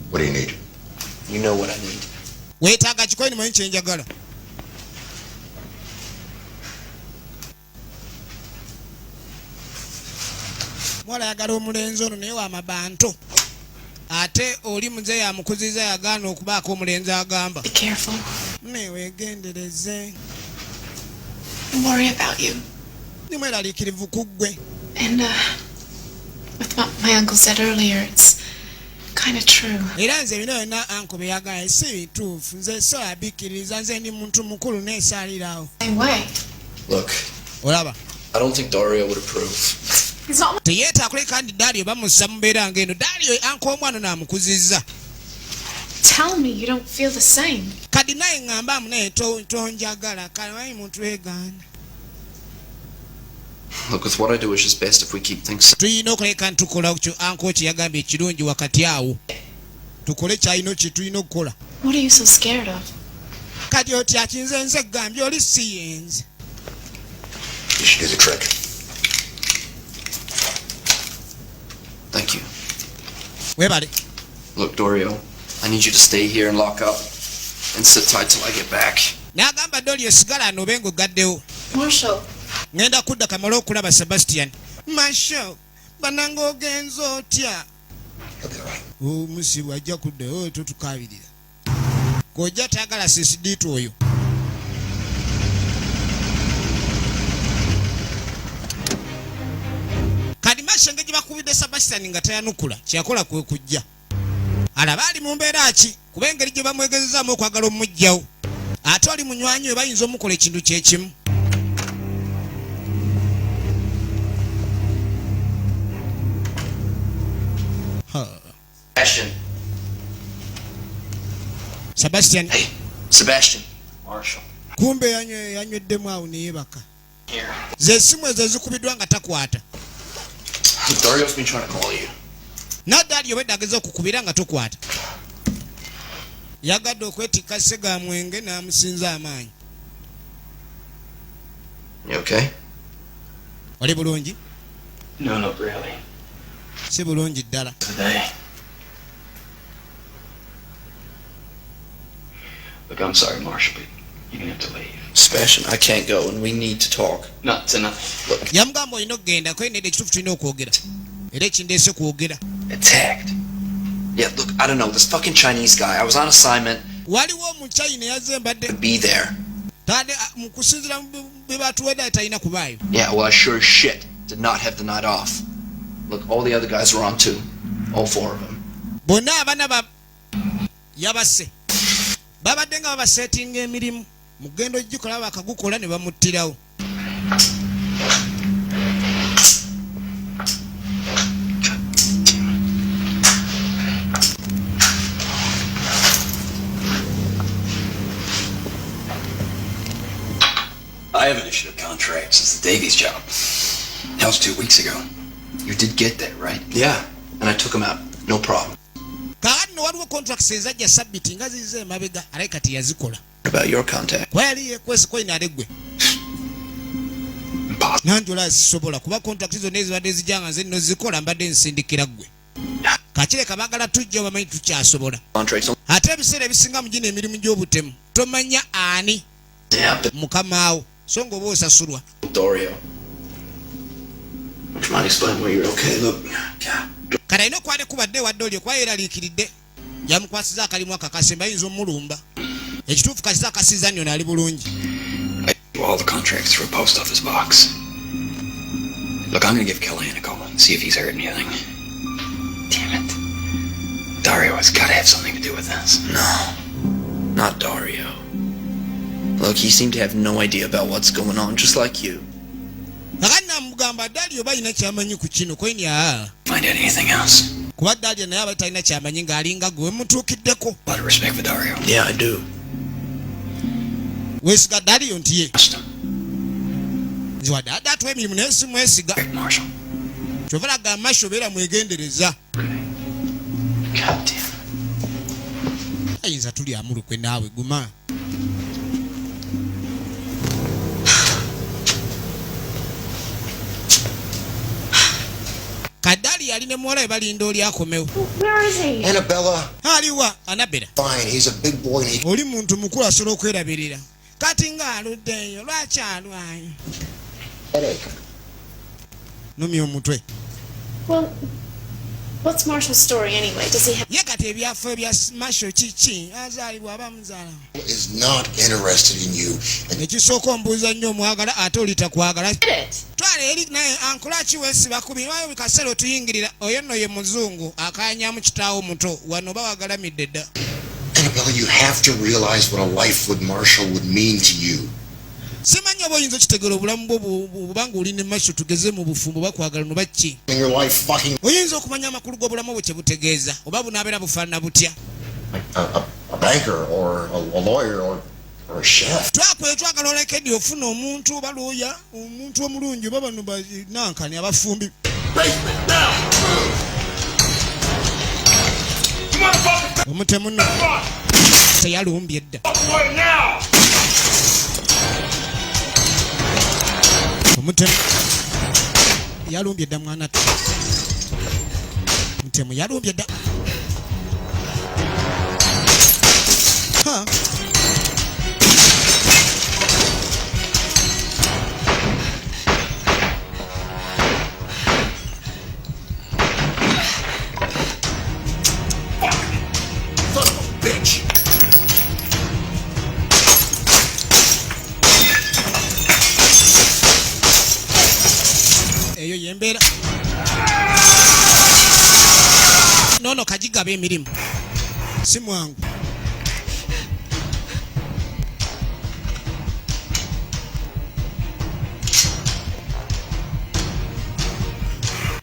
What do you need? You know what I need. Weetaaga kikoyi nimanyi kye njagala. Mwala yagala omulenzi ono naye w'amabanto. Ate oli muze yamukuziza yagaana okubaako omulenzi agamba. Be careful. Neweegendereze. I worry about you. Ni mweraliikirivu ku ggwe. And, with what my uncle said earlier, it's kind of true. Era nze bino byonna anko bye yagamba si bituufu. Nze saabikiriza, nze ndi muntu mukulu neesaalirawo. Same way. Look, Olaba. I don't think Dario would approve. He's not. Teyeeta kuleka ndi Dario bamussa mu mbeera ng'eno. Dario anko omwana n'amukuzizza. Tell me you don't feel the same. Kadi naye ng'amba naye tonjagala kalamanyi muntu weegaana. Look, with what I do, it's just best if we keep things. Tuyina okuleka ntukola kyo anko kye yagambye ekirungi wakati awo. Tukole kyalina kye tulina okukola. What are you so scared of? Kati otya kinze nze gambye oli si yenze. You should do the trick. Thank you. Weebale. Look, Dario, I need you to stay here and lock up and sit tight till I get back. N'agamba Dario sigala ano obe ng'ogaddewo. Marshall. Ngenda kudda kamala okulaba Sebastian. Marshall, bananga ogenza otya? Omusibu ajja kudda totukaabirira. Kojja taagala sisidiitu oyo. Kadi Marshall engeri bakubidde Sebastian nga tayanukula kyakola kwe kujja. Alaba ali mu mbeera ki kuba engeri gye bamwegezezaamu okwagala omumuggyawo. Ate oli munywanyi we bayinza omukola ekintu kyekimu. Sebastian. Sebastian. Hey, Sebastian. Marshall. Kumbe yanyweddemu awo neyeebaka. Here. Ze essimu ezo ezikubiddwa nga takwata. Dario's been trying to call you. Nadaali obedde ageza okukubira nga tokwata. Yagadde okwetikka ssega mwenge n'amusinza amaanyi. You okay? Oli bulungi? No, not really. Si bulungi ddala. Today. Look, I'm sorry, Marshall, but you're gonna have to leave. Sebastian, I can't go and we need to talk. Not tonight. Look, Yamugamba olina okugenda kwenedde ekituufu tulina okwogera. Era ekindeese kwogera. attacked. Yeah, look, I don't know, this fucking Chinese guy, I was on assignment Waliwo omuchina yazze mbadde to be there. tade mu kusinziira mu bye batuwedde talina kubaayo. Yeah, well, I sure as shit did not have the night off. Look, all the other guys were on too. All four of them. Bonna abana yabasse. Babadde nga babaseetinga emirimu. Mugendo gikola bakagukola ne bamuttirawo. I haven't issued a contract since the Davies job. That was 2 weeks ago. You did get that, right? Yeah, and I took him out. No problem. Kakati no waliwo contracts ezajja sabbiti nga zize emabega alaye kati yazikola. What about your contact? Kwali yekwese kwina alegwe. Impossible. Nanjola zisobola kuba contracts zo nezibadde zijanga nze nno zikola mbadde nsindikira ggwe. Kakireka baagala tujja bamanyi tukyasobola. Contracts. Ate ebiseera ebisinga mu gino emirimu gy'obutemu tomanya ani Yeah, but mukamaawo so ng'oba osasulwa. Dario. Would you mind explaining why you're okay? Look, God. Kati alina okwali kubadde wadde olyo kuba yeeraliikiridde yamukwasiza akalimu akakase bayinza omulumba. Ekituufu kasiza akasiza nnyona ali bulungi. I do all the contracts through a post office box. Look, I'm gonna give Callahan a call and see if he's heard anything. Damn it. Dario has gotta have something to do with this. No, not Dario. Look, he seemed to have no idea about what's going on, just like you. Kakati namugamba Dario balina kyamanyi ku kino kwenya Find out anything else? kuba Dario naye aba talina kyamanyi ng'alinga gwe mutuukiddeko. A lot of respect for Dario. Yeah, I do. Weesiga Dario nti ye Trust him. nti wadde adde atuwa emirimu naye si mwesiga. Great Marshall. Kyova laga Marshall beera mwegendereza. God damn. Ayinza tuli amulukwe naawe guma. Kadali alina muwala we balinda oli akomewo. Where is he? Annabella, Aliwa Annabella. fine. He's a big boy and he Oli muntu mukulu asobola okwerabirira. Kati ng'aluddeyo lwaki alwayo? headache. Numya omutwe. Well, What's Marshall's story anyway? Does he have... Ye kati ebyafo bya Marshall kiki azaalibwa aba muzaala Is not interested in you. And ekisooka ombuuza nnyo omwagala ate olita kwagala Did it? twala eri naye ankulaki wesiba kubi wayo bikaseera otuyingirira oyo nno ye muzungu akaanyamu kitaawo muto wano bawagalamidde dda. Annabella, you have to realize what a life with Marshall would mean to you. simanyi oba oyinza okitegeera obulamu bwo bubanga oli ne Marshall tugeze mu bufumbo bakwagala no bakki In your life, fucking oyinza okumanya amakulu g'obulamu bwe kye butegeeza oba bunaabeera bufaanana butya. like a banker or a lawyer or a chef. twagala olekedi ofuna omuntu oba looya omuntu omulungi oba bano banankani abafumbi. omutemu nno teyalumbye dda. omutemu yalumbye dda mwana tu. omutemu yalumbye dda. Ha. Bitch. eyo yembeera nono kagigaba emirimu si mwangu.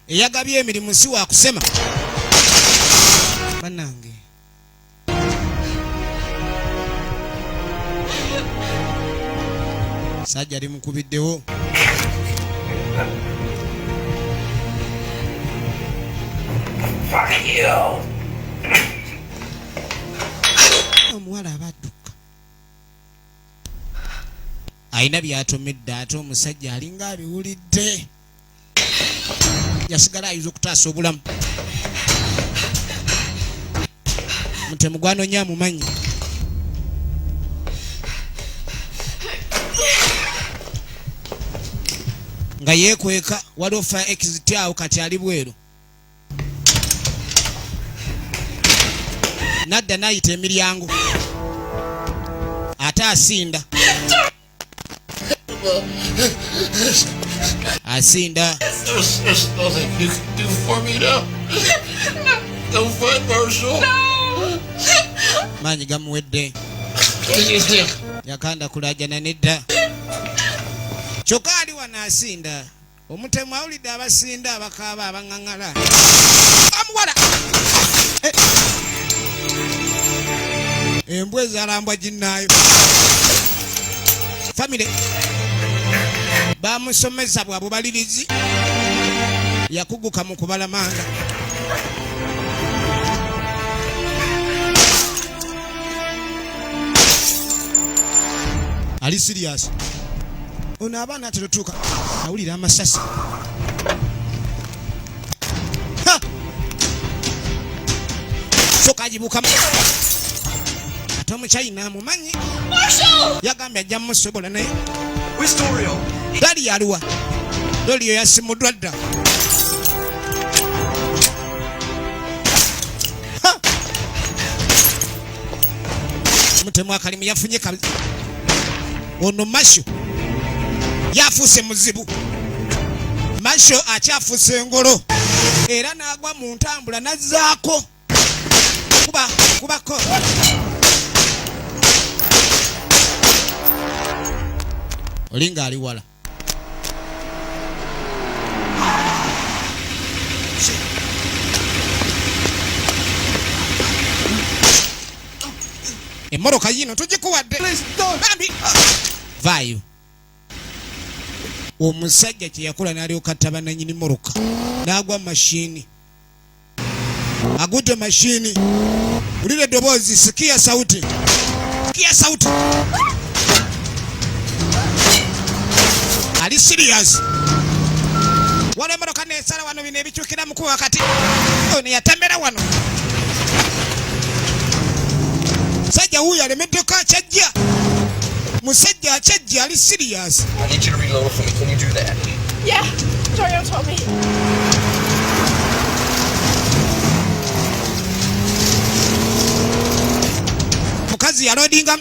eyagabye emirimu si wakusema bannange. sajja limukubiddewo. omuwala abadduka alina byatomedde ate omusajja alinga abiwulidde yasigala ayinza okutaasa obulamu. mutemu gwanonya amumanyi. nga yeekweka waliwo fire exit awo kati ali bweru. nadda n'ayita emiryango ate asinda. asinda. There's nothing you can do for me now. Don't fight Marshall. maanyi gamuwedde. yakanda kulajana nedda. kyokka ali wano asinda. omutemu awulidde abasinda abakaaba abaŋŋaŋala. amuwala embwa ezalambwa ginnaayo. famire bamusomesa bwa bubalirizi yakuguka mu kubala manga. ali sirias ono abaana tetutuuka awulira amasasi. soka agibukamu ate omukyayina amumanyi yagambye ajja mumusobola naye dali yaliwa doliyo yasimuddwa dda. omutemu akalimu yafunye ono Marshall yafuuse muzibu. Marshall akyafuuse engolo era n'agwa mu ntambula nazzaako kubako. olinga ali wala. emmoroka yino tugikuwadde bambi vaayo. omusajja kye yakola n'alyoka ttaba nannyini moroka n'agwa mashini. agudde mashini. ulira eddoboozi sikia sauti. ali serious. waliwo emmoroka neesala wano bino ebikyukira mukuba wakati. ono yatambera wano. musajja wuuyo alemeddeko akyajja. musajja akyajja ali serious. I need you to reload for me. Can you do that? Yeah, Dario told me. omukazi yaloadinga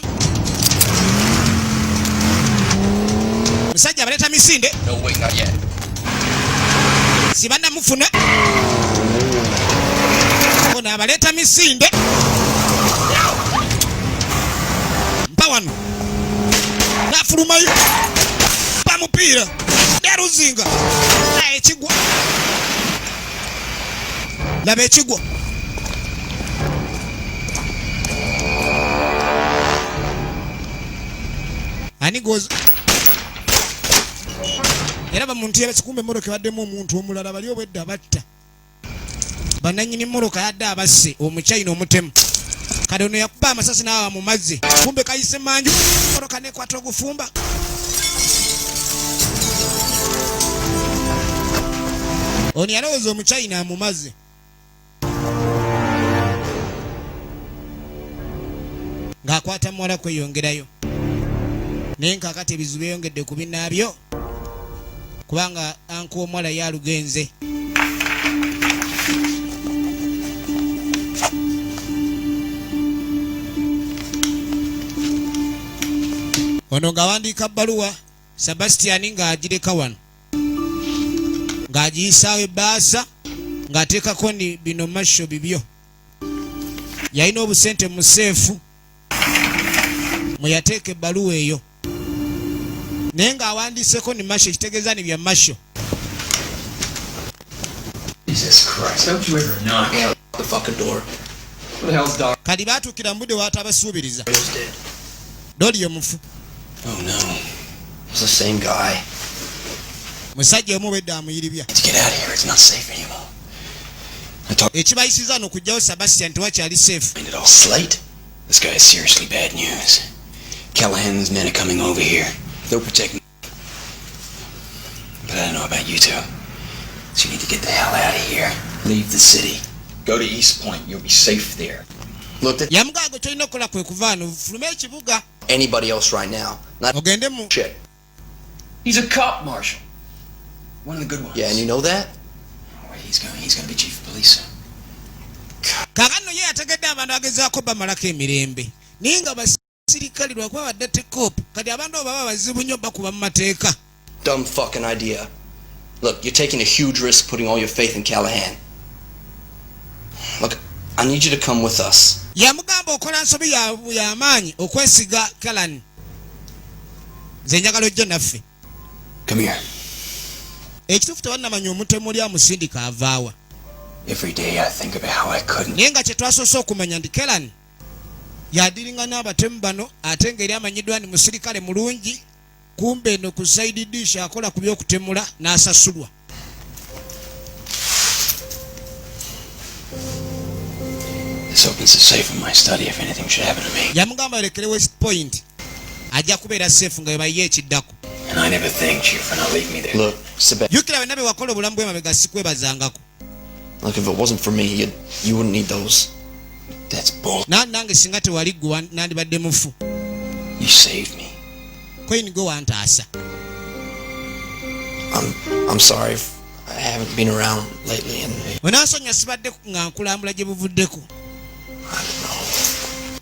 musajja abaleta misinde. No, wait, not yet. Sibana mufuna bona abaleta misinde mpa wano nafulumayo pa mupiira neruzinga ekigwa laba ekigwa ani goes era bamuntu yabakikumbe moroka baddemu omuntu omulala bali obwedda batta bananyini moroka yadde abasse omuchina omutemu kale ono yakuba amasasi n'awa mu mazzi kumbe kayise manju moroka nekwata ogufumba ono yalowooza omuchina mu mazzi ng'akwata muwala kweyongerayo naye nkakati ebizibu byeyongedde ku binaabyo kubanga anku omwala yalugenze. Ono ng'awandiika bbaluwa Sebastian ng'agireka wano ng'agiyisaawo ebbaasa ng'ateekako ni bino masho bibyo yalina obusente mu seefu mwe yateeka ebbaluwa eyo naye ng'awandiiseko ni masho ekitegeeza ni bya masho. Jesus Christ, don't you ever knock. Yeah, the fucking door. Who the hell's Dario? kati baatuukira mu budde bw'atabasuubiriza Dario's dead. Doli omufu Oh no. It's the same guy. musajja omu obwedde amuyiribya Let's get out of here. It's not safe anymore. I talked ekibayisiza n'okugyawo Sebastian tewakyali seefu. it all. Slate? This guy is seriously bad news. Callahan's men are coming over here. They'll protect me. But I don't know about you two. So you need to get the hell out of here. Leave the city. Go to East Point. You'll be safe there. Look, at yamugaago kyolina okukola kwe kuva wano fulume ekibuga anybody else right now. Not ogende mu shit. He's a cop, Marshal. One of the good ones. Yeah, and you know that? Oh, wait, he's gonna be chief of police soon. kaakano ye yategedde abantu agezaako bamalako emirembe naye nga basirikali lwakuba badde tekopu kati abantu abo baba bazibu nnyo bakuba mu mateeka. Dumb fucking idea. Look, you're taking a huge risk putting all your faith in Callahan. Look, I need you to come with us. yamugamba okola nsobi y'amaanyi okwesiga Callan. Nze njagala ojja naffe. Come here. Ekituufu tebannamanya omutemu oli amusindika avaawa Every day I think about how I couldn't. naye nga kye twasoose okumanya nti Callan yadiringa n'abatemu bano ate ng'eri amanyiddwa ni musirikale mulungi kumbe eno ku side dish akola ku by'okutemula n'asasulwa. This opens the safe in my study if anything should happen to me. Yamugamba alekere West Point ajja kubeera seefu nga webayiye ekiddako. And I never thanked you for not leaving me there. Look, Sebastian. Jjukira wenna be wakola obulamu bw'emabega sikwebazangako. Look, if it wasn't for me, you wouldn't need those. That's bull. Nange singa tewali ggwe nandibadde mufu. You saved me. Queen go wantaasa. I'm sorry if I haven't been around lately, and Onansonya sibadde nga nkulambula gye buvuddeko. I don't know.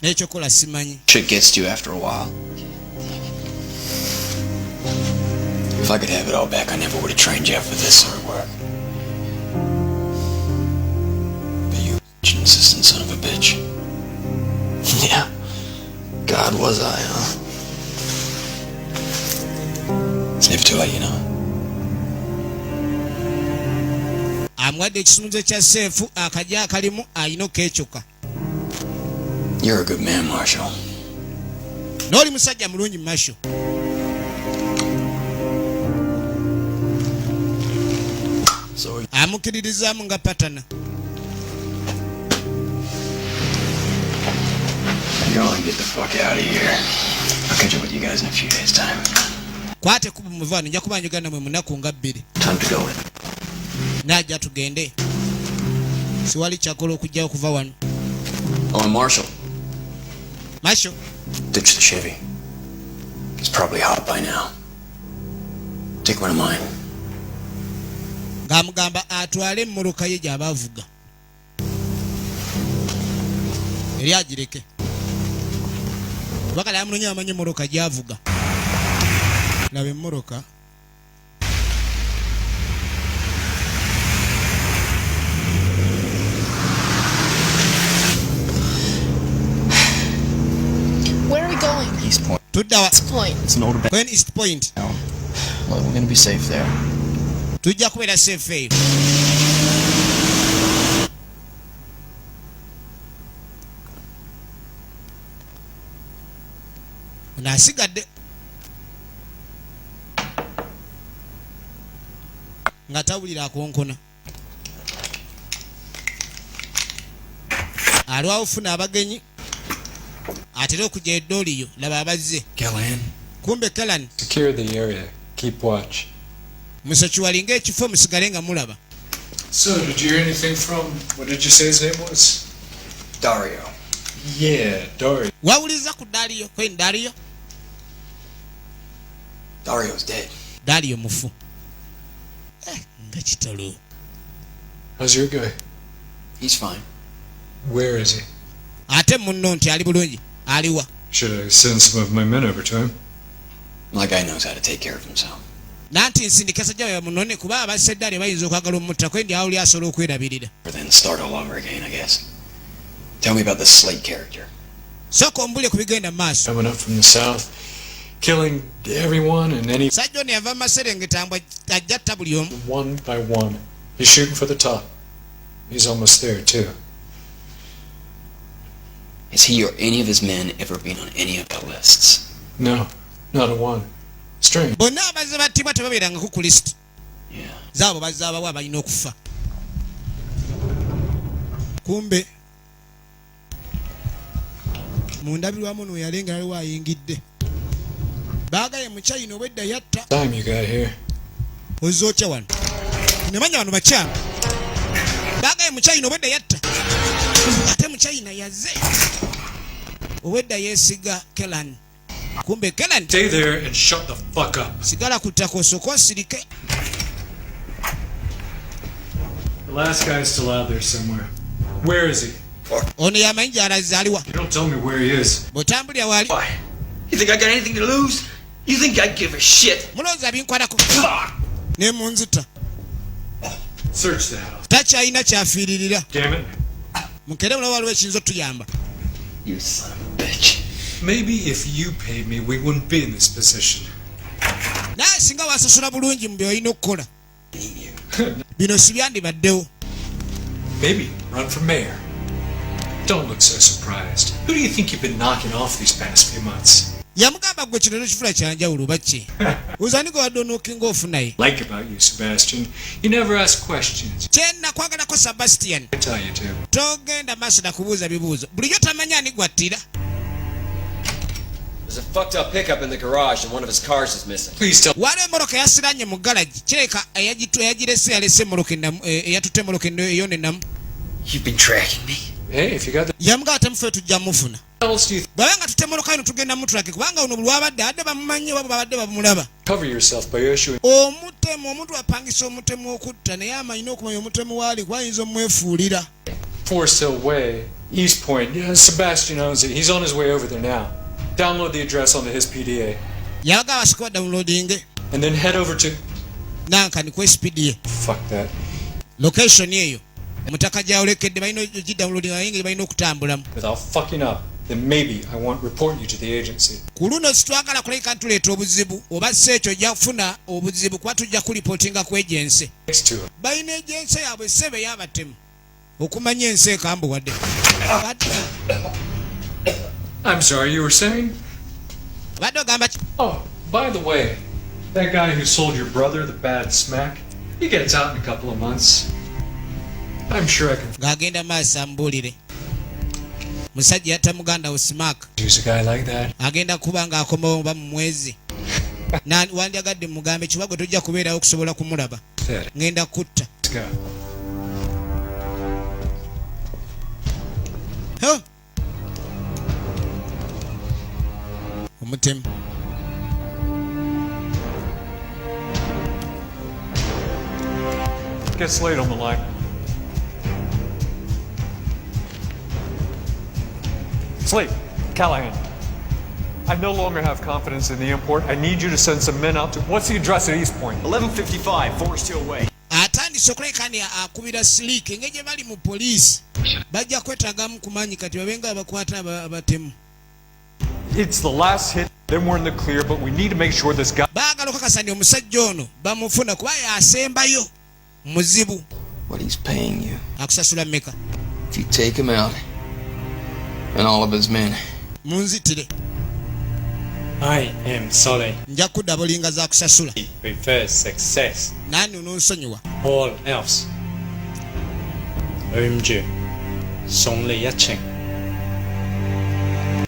N'ekyokola simanyi. Shit gets to you after a while. If I could have it all back, I never would have trained you for this sort of work. But you insistent son of a bitch. Yeah. God, was I, huh? It's never too late, you know. Amwadde ekisumuluzo kya seefu akajja akalimu ayina okeekyuka. You're a good man, Marshal. N'oli musajja mulungi Marshal. So Amukiririzaamu nga patana. Y'all can get the fuck out of here. I'll catch up with you guys in a few days' time. Kwate kuba muvaano nja kuba njogera namwe munaku nga 2. time to go in. Najja tugende. Siwali kyakola okujja okuva wano. Oh, and Marshall. Marshal. Ditch the Chevy. It's probably hot by now. Take one of mine. Ng'amugamba atwale emmoloka ye gy'aba avuga. Eri agireke. Wakala yamunonya amanye moroka gyavuga. Laba emmoroka. Where are we going? East Point. Tudda wa Point. It's an old abandoned When East Point. town. Well, we're gonna be safe there. Tujja kubeera safe eyo. Naasigadde nga tawulira akonkona. Alwawo ofuna abagenyi atera okujja eddooliyo laba abazze. Callahan, Kumbe Kellan Secure the area. Keep watch. musokiwali ng'ekifo musigale nga mulaba. So, did you hear anything from, what did you say his name was? Dario. Yeah, Dory. Wawuliza ku Dario, kweni Dario? Dario's dead. Dario mufu. Nga kitalo. How's your guy? He's fine. Where is he? Ate munno nti ali bulungi. Aliwa. Should I send some of my men over to him? My guy knows how to take care of himself. Nanti nsindika sajja ya munone kuba abasse Dario bayinza okwagala omutta kwendi awuli asobola okwerabirira. Then start all over again, I guess. Tell me about the Slate character. Sooka ombule ku bigenda mu maaso. Coming up from the south, killing everyone and any Sajja ono yava mu Maserengeta mbwa ajja atta buli omu. one by one. He's shooting for the top. He's almost there too. Has he or any of his men ever been on any of the lists? No, not a one. Strange. Bonna abazze battibwa tebabeerangako ku lisiti. Yeah. Zaabo bazaabawo abalina okufa. Kumbe mu ndabirwamu no yalenga aliwo ayingidde. Baagaye mu China obwedda yatta. Time you got here. Ozookya wano. Nemanya wano bakyama. Baagaye mu China obwedda yatta. Ate mu China yazze. Obwedda yeesiga Kellan. Kumbe Kellan Stay there and shut the fuck up. sigala ku ttaka osooka osirike. The last guy's still out there somewhere. Where is he? Ono yamanyi gy'alazze aliwa. You don't tell me where he is. Bw'otambulira waali. Why? You think I got anything to lose? You think I give a shit? Mulowooza binkwatako. Ne munzita. Search the house. Takyalina kyafiiririra. Damn it. Mukere muno waliwo ekiyinza otuyamba. You son of a bitch. Maybe if you paid me, we wouldn't be in this position. Naye singa wasasula bulungi mu by'olina okukola. Bino si byandibaddewo. Maybe run for mayor. Don't look so surprised. Who do you think you've been knocking off these past few months? Yamugamba gwe kino n'ekifula kyanjawulo baki. Uzani gwe wadde onookinga ofunaye. Like about you, Sebastian, you never ask questions. Kye nakwagalako Sebastian. I tell you to. Togenda maaso na kubuuza bibuuzo. Bulijjo tamanya ani gwattira. There's a fucked up pickup in the garage and one of his cars is missing. Please tell Waliwo emmoloka yasiranye mu galagi. Kireka eyagirese yalese emmoloka ennamu eyatutte emmoloka eyo nennamu. You've been tracking me. Hey, if you got the Yamugamba temufe tujja mufuna. else do you Bw'abanga tutte emmoloka eno tugenda mutulake kubanga ono buli wabadde abadde bamumanyi oba babadde bamulaba. cover yourself by issuing Omutemu omuntu apangisa omutemu okutta naye amanyi n'okumanya omutemu waali gwayinza omwefuulira. Forest Hill Way, East Point? Yeah, Sebastian owns it. He's on his way over there now. Download the address onto his PDA Yabaga basika downloadinge and then head over to nankani ku speed ye. fuck that. Location eyo. Omutaka gy'olekedde balina ogidownloadinga naye nga balina okutambulamu. Without fucking up, then maybe I won't report you to the agency. Ku luno situwagala kuleka tuleeta obuzibu oba si ekyo ojja kufuna obuzibu kuba tujja kulipootinga ku ejensi. Next to it. Balina ejensi yaabwe ssebe y'abatemu okumanya ensi ekambuwadde. I'm sorry, you were saying? Badde ogamba ki? Oh, by the way, that guy who sold your brother the bad smack, he gets out in a couple of months. I'm sure I can Ng'agenda maaso amubuulire. Musajja yatta muganda wo Smack. use a guy like that. Agenda kuba ng'akomawo oba mu mwezi. Wandyagadde mugambe kiba gwe tojja kubeerawo okusobola kumulaba. That Ngenda kutta. guy. Huh? Omutemu. Gets late on the line. Slate, Callahan. I no longer have confidence in the import. I need you to send some men out to... What's the address at East Point? 1155 Forest Hill Way. Atandise okulekani akubira Slick engeri bali mu poliisi bajja kwetagamu kumanyi kati babenga abakwata abatemu. It's the last hit. Then we're in the clear, but we need to make sure this guy... Baagala okakasani omusajja ono bamufuna kuba yasembayo muzibu. What he's paying you. Akusasula mmeka? If you take him out and all of his men. Munzitire. I am sorry. Nja kudda bolinga za kusasula. Prefer success. Nani ononsonyiwa? All else. 對唔住，送你一程。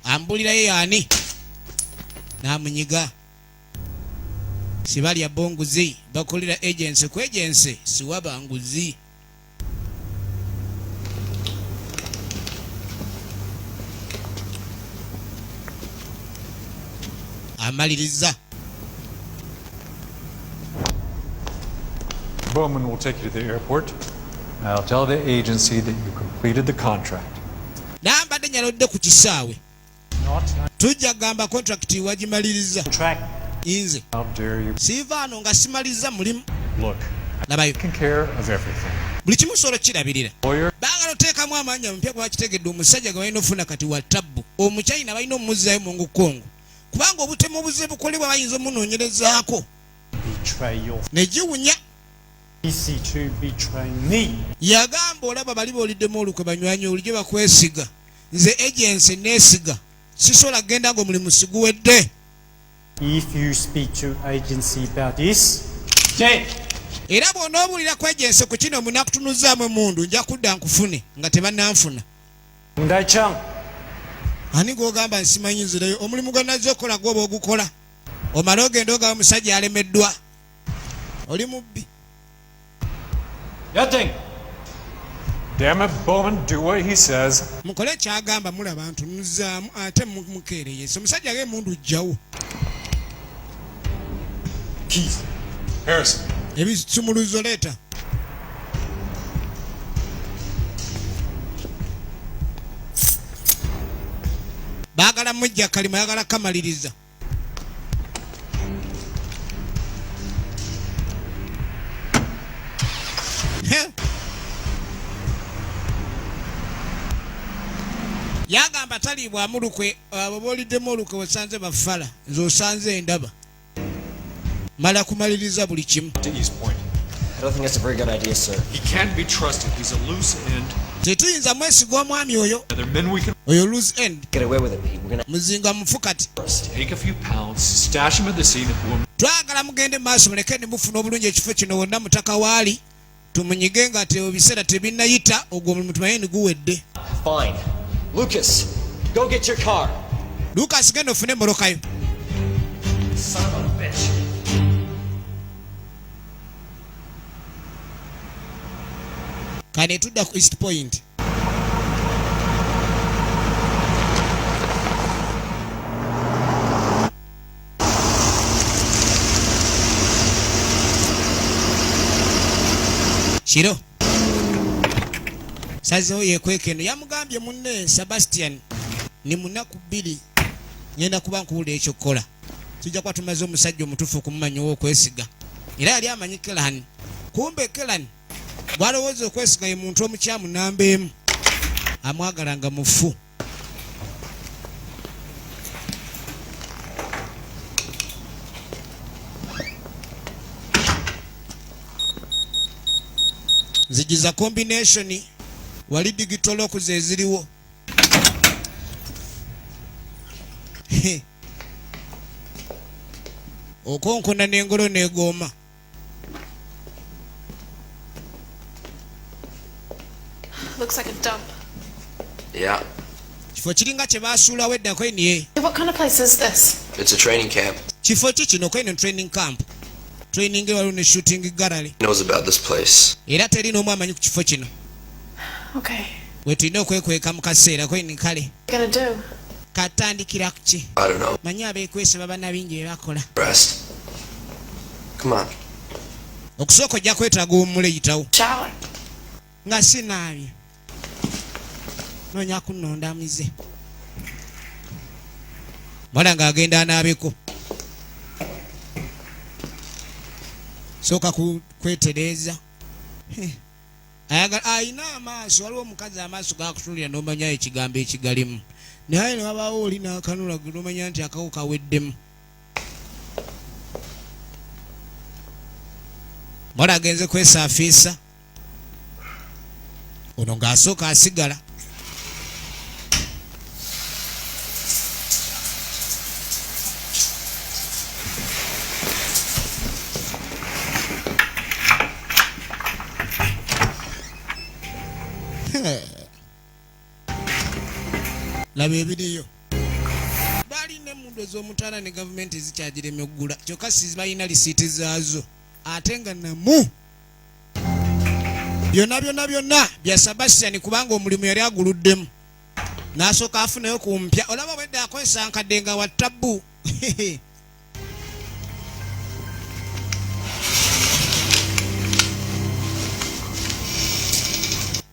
Ambulirayo yani namunyiga sibalya bonguzi bakolera agency ku agency siwaba nguzi. Amaliriza. Bowman will take you to the airport. I'll tell the agency that you completed the contract. Nambadde nyalodde ku kisaawe. Not Tujja gamba contract wagimaliriza. track. Inze How dare you? siivaano nga simaliza mulimu. Look, Labayo. taking care of everything. Buli kimu solo kirabirira. Lawyer, Baagala oteekamu amaanyi amapya kuba kitegedde omusajja gwe balina ofuna kati wa tabbu. Omuchina balina omuzzayo mu Ngongo. Kubanga obutemu obuze bukolebwa bayinza omunoonyerezaako. Betray your Ne giwunya. easy to betray me. Yagamba olaba bali booliddemu olukwe banywanyi olijjo bakwesiga. Nze agency neesiga. Sisobola genda ng'omulimu siguwedde. If you speak to agency about this, Jay, Era bw'onoobuulira ku agency ku kino munakutunuzzaamu emundu nja kudda nkufune nga tebannanfuna. Ndaichang, Ani gw'ogamba nsimanyi nzireyo omulimu gwe nazze okukola gw'oba ogukola. Omale ogenda ogaba omusajja alemeddwa. Oli mubbi. Yatting. damn it, Bowman, do what he says. Mukole kyagamba mulaba ntunuzzaamu ate mukeereyesa. Omusajja ng'emundu jjawo. Keith. Harrison. Ebisumuluzo leeta. Baagala mujja kalima yagala kamaliriza. Yagamba taliibwamu lukwe abo booliddemu olukwe osanze bafala nze osanze endaba. Mala kumaliriza buli kimu. To East Point. I don't think that's a very good idea, sir. He can't be trusted. He's a loose end. Tetuyinza mwesiga omwami oyo. Are there men we can Oyo loose end. Get away with it, Pete. We're gonna Muzinga mufu kati. first. take a few pounds, stash him at the scene, and boom. Twagala mugende maaso muleke ne mufuna obulungi ekifo kino wonna mutaka waali. Tumunyige nga ebiseera tebinnayita ogwo omulimu tumanyi ni guwedde. Fine. Lucas, go get your car. Lucas genda ofune emmoloka yo. Son of a bitch. Kane tudda ku East Point. Kiro. Sazeho yekweka eno yamugambye munne Sebastian ni munaku 2 ngenda kuba nkuwulira ekyokukola. Tujja kuba tumaze omusajja omutuufu okumumanya ow'okwesiga. Era yali amanyi Kelani. Kumbe Kelani bw'alowooza okwesiga ye muntu omukyamu namba emu. Amwagala nga mufu. Zigiza combination wali digital lock ze ziriwo. Okonkona n'engolo n'egooma. Looks like a dump. Yeah, Kifo kiringa kye baasuulawo eddako eniye. What kind of place is this? it's a training camp. Kifo ki kino kweno training camp. Training waliwo ne shooting gallery. He knows about this place. Era teri n'omu amanyi ku kifo kino. Okay. We tulina okwekweka mu kaseera kweni kale. Gonna do? Katandikira ku ki? I don't know. Manyi abeekwese baba na bingi bye bakola. Rest. Come on. Okusooka ojja kwetaaga owummula eyitawo. Shower. Nga sinaabye. Noonya kunnonda mize. Mwana ng'agenda anaabeko. Sooka kwetereeza. Ayina amaaso, waliwo omukazi amaaso gakutuulira n'omanya ekigambo ekigalimu. Naye ne wabaawo oli n'akanula n'omanya nti akawo kaweddemu. Mwana agenze kwesaafiisa. Ono ng'asooka asigala. Laba ebiriyo. Balina emmundu ez'omutaala ne gavumenti zikyagiremye oggula. Kyokka si balina lisiiti zaazo. Ate nga namu. Byonna bya Sebastian kubanga omulimu yali aguluddemu. N'asooka afunayo ku mpya. Olaba bwedda akozesa nkadde nga wa tabbu.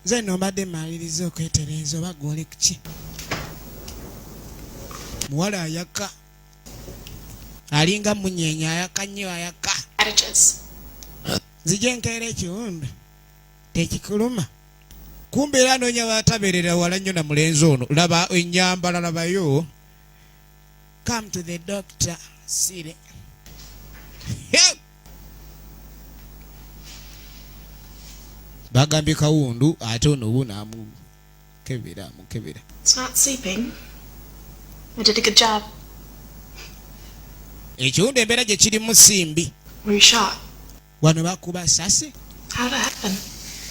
Nze nno mbadde mmaliriza okwetereeza oba gw'oli ku ki. Muwala ayaka. Alinga munyeenya ayaka nnyo ayaka. Nzije nkeera ekiwundu. Tekikuluma. Kumbe era anoonya batabeerera wala nnyo na mulenzi ono. Laba ennyambala labayo. Come to the doctor. Sire. Bagambye kawundu ate ono bunaamu kebera mukebera. It's not sleeping. I did a good job. Ekiwundu embeera gye kirimu simbi. Were you shot? Wano bakuba sase. How'd that happen?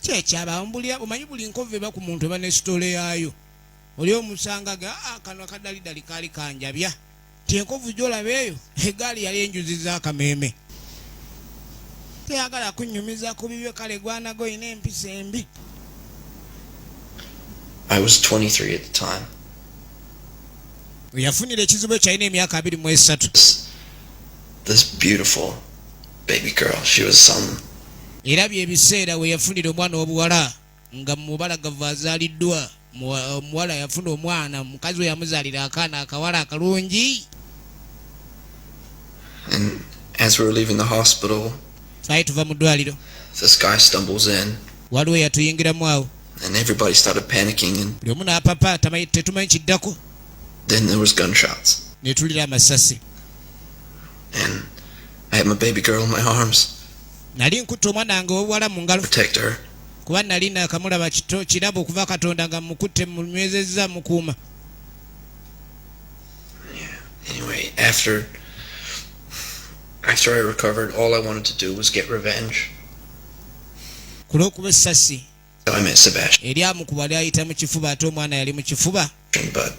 Kyekyabambulira omanyi buli nkovu eba ku muntu eba ne sitole yaayo. Oli omusanga kano akadalidali kaali kanjabya. Ti enkovu gy'olaba eyo egaali yali enjuzi z'akameeme. Teyagala kunnyumiza ku bibyo kale gwanago ina empisa embi. I was 23 at the time. Yafunira ekizibu ekyalina emyaka 23. This beautiful baby girl, she was some. Era byebiseera we yafunira omwana obuwala nga mubalagavu azaaliddwa. Omuwala yafuna omwana, mukazi we yamuzaalira akaana akawala akalungi. And as we were leaving the hospital, tuva mu ddwaliro. This guy stumbles in. Waliwo yatuyingiramu awo. And everybody started panicking and buli omu n'apapa tetumanyi kiddako. Then there was gunshots. Ne tulira amasasi. And I had my baby girl in my arms. Nali nkutte omwana wange ow'obuwala mu ngalo. Protect her. Kuba nali nakamulaba kirabo okuva Katonda nga mukutte munywezezza mukuuma. Anyway, after I recovered, all I wanted to do was get revenge. Kulw'okuba essasi. So I met Sebastian. Eri amukuba yali ayita mu kifuba ate omwana yali mu kifuba. But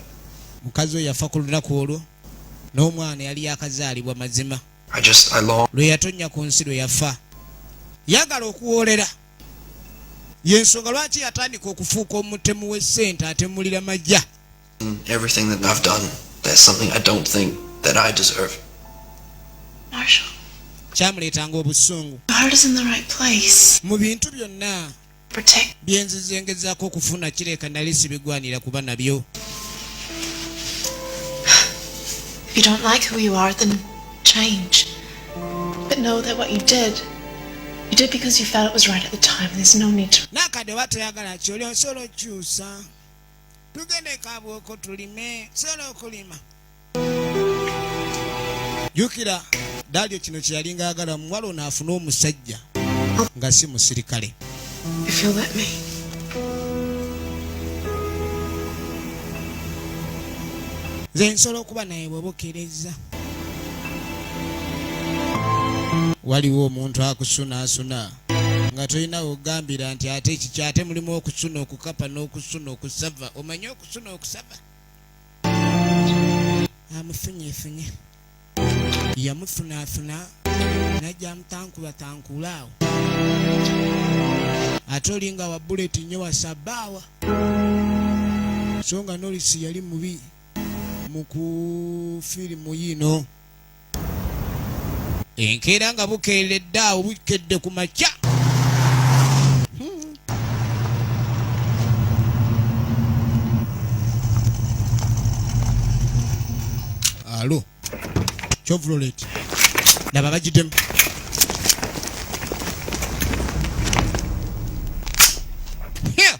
mukazi we yafa ku lunaku olwo. N'omwana yali yakazaalibwa mazima. Lwe yatonnya ku nsi lwe yafa. Yagala okuwoolera. Yensonga lwaki yatandika okufuuka omutemu w'essente atemulira majja. Everything that I've done, that's something I don't think that I deserve. Marshall. Kyamuleetanga obusungu. Your heart is in the right place. Mu bintu byonna. Protect. Byenzizengezaako okufuna kireka nali sibigwanira kuba nabyo. If you don't like who you are, then change. But know that what you did because you felt it was right at the time. There's no need to. Nakade watayagala kyoli osobola okyusa. Tugende kabwoko tulime, sobola okulima. Jukira, Dalio kino kye yalinga agala muwala ono afuna omusajja nga si musirikale. If you'll let me. Nze nsobola okuba naye bw'obokereza. Waliwo omuntu akusunaasuna nga tolina ogambira nti ate ekiki ate mulimu okusuna okukapa n'okusuna okusava. Omanyi okusuna okusava? Amufunyefunye. Yamufunaafuna najja amutankula awo. Ate olinga wa buleti nnyo wasabbaawa. So nga Norris yali mubi mu ku firimu yino. Enkeera nga bukeeredde awo bukedde ku makya. alo Chevrolet laba bagiddemu here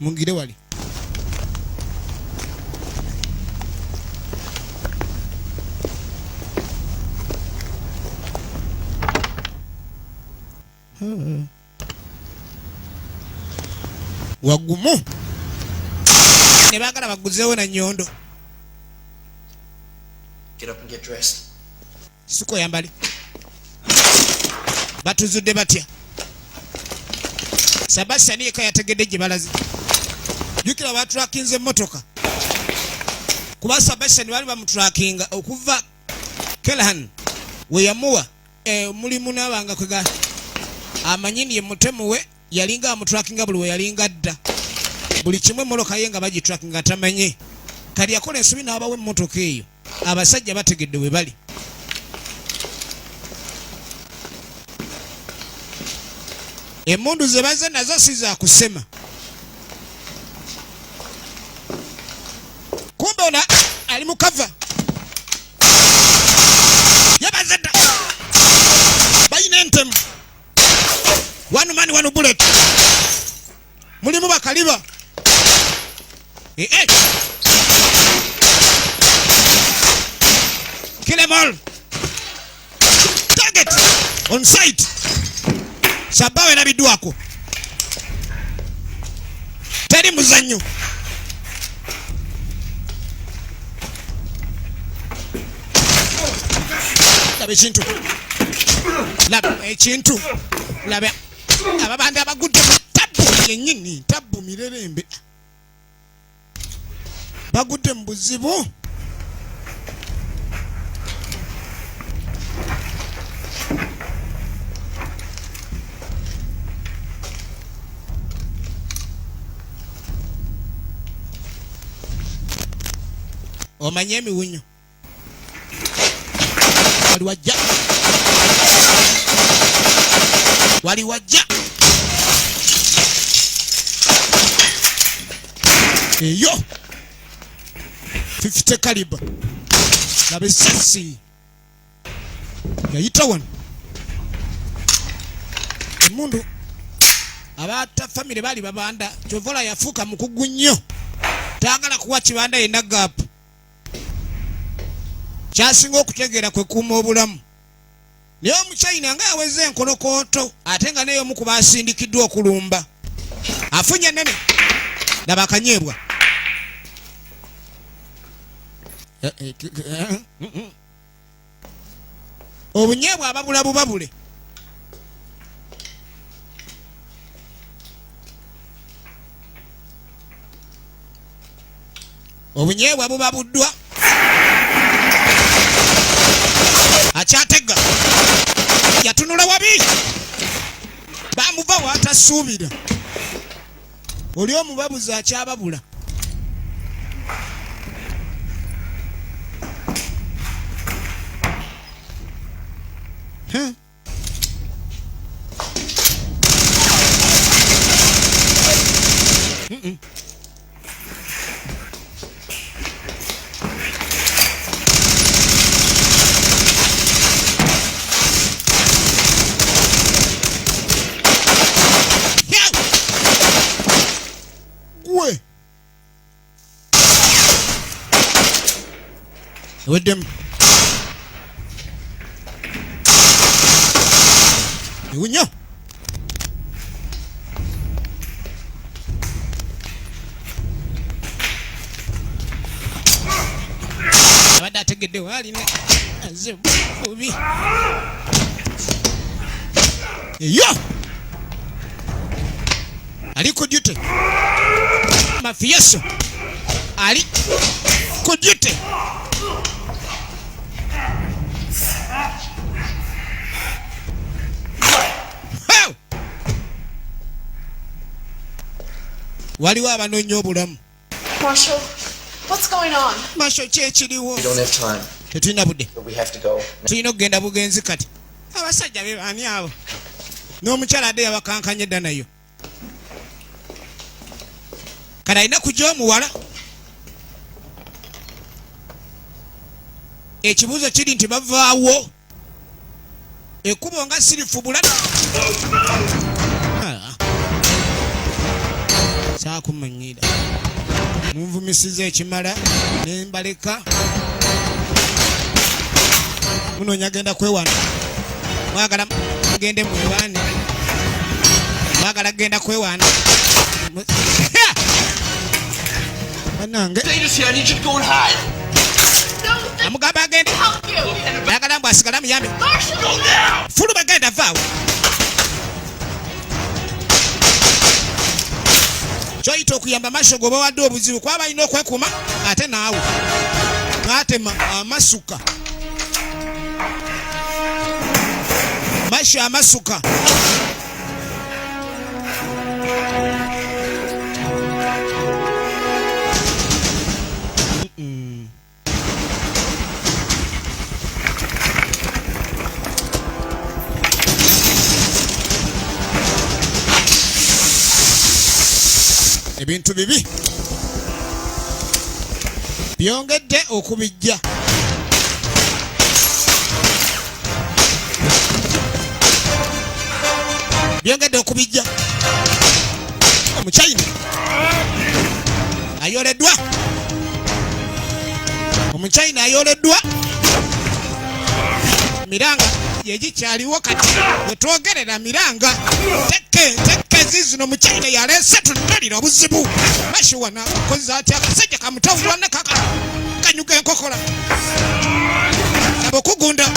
mungire wali wagumu ne baagala baguzeewo na nyondo Get up and get dressed. siko yambali batuzudde batya Sebastian yeka yategedde gye balaze jukira batulakinze emmotoka kuba Sebastian bali bamutulakinga okuva Callahan we yamuwa mulimu n'abanga kwega amanyini ye mutemu we yalinga amutulakinga buli we yalinga dda buli kimwe emmotoka ye nga bagitulakinga tamanye kali yakola ensobi n'abawe emmotoka eyo abasajja bategedde we bali Emundu ze baze nazo si za kusema. Kumbe ona ali mukava. Yabaze dda. Bayina entemu. One man one bullet. Mulimu bakaliba. Kill them all. Target on sight. Sabawe na biduako teri muzanyo labe chintu labe ababanda abagudde tabu yenyini tabu mirerembe bagudde mbuzibu omanye emiwunyo wali wajja eyo 50 caliber labe sasi yayita wano emundu abata family bali babanda Chovola yafuuka mukugu nnyo taagala kuwa kibanda yenna gaapu kyasinga okutegeera kwe kuuma obulamu naye omuchina nga yaweze enkolokoto ate nga naye omu ku baasindikiddwa okulumba afunye nnene laba akanyeebwa obunyeebwa ababula bubabule obunyeebwa bubabuddwa akyatega yatunula wabi bamuva watasuubira oli omubabuza akyababula with them Unyo abadde ategedde waalina azebubi eyo ali ku duty mafioso ali ku duty waliwo abanoonya obulamu Marshall, What's going on? Masho kyekiriwo. We don't have time. Tetulina budde. But we have to go. Tulina okugenda bugenzi kati. Abasajja be baani abo? N'omukyala adde yabakankanye dda nayo. Kati alina kujja omuwala. Ekibuuzo kiri nti bavaawo. Ekkubo nga sirifu bulala. Saakumanyira. Munvumisiza ekimala nembaleka. Munoonya genda kwewana. Mwagala mugende mwewaane. Mwagala genda kwewaana. Banange. Dangerous here. I need you to go and hide. Amugamba agende. Mwagala mbu asigala muyambe. Go now. Fulu bagenda vaawo. Kyoyita okuyamba Masho goba wadde obuzibu kuba balina okwekuuma ate naawe n'atema amasuka. Masho amasuka. Ebintu bibi byongedde okubijja. Byongedde okubijja. Omuchina ayoleddwa. Omuchina ayoleddwa. Miranga yegikyaliwo kati wetwogerera Miranga tekke zizino Omuchina yaleese tunalira obuzibu. Masho wana akoze atya akasajja kamutawulwa ne kanyuga enkokola abokugunda.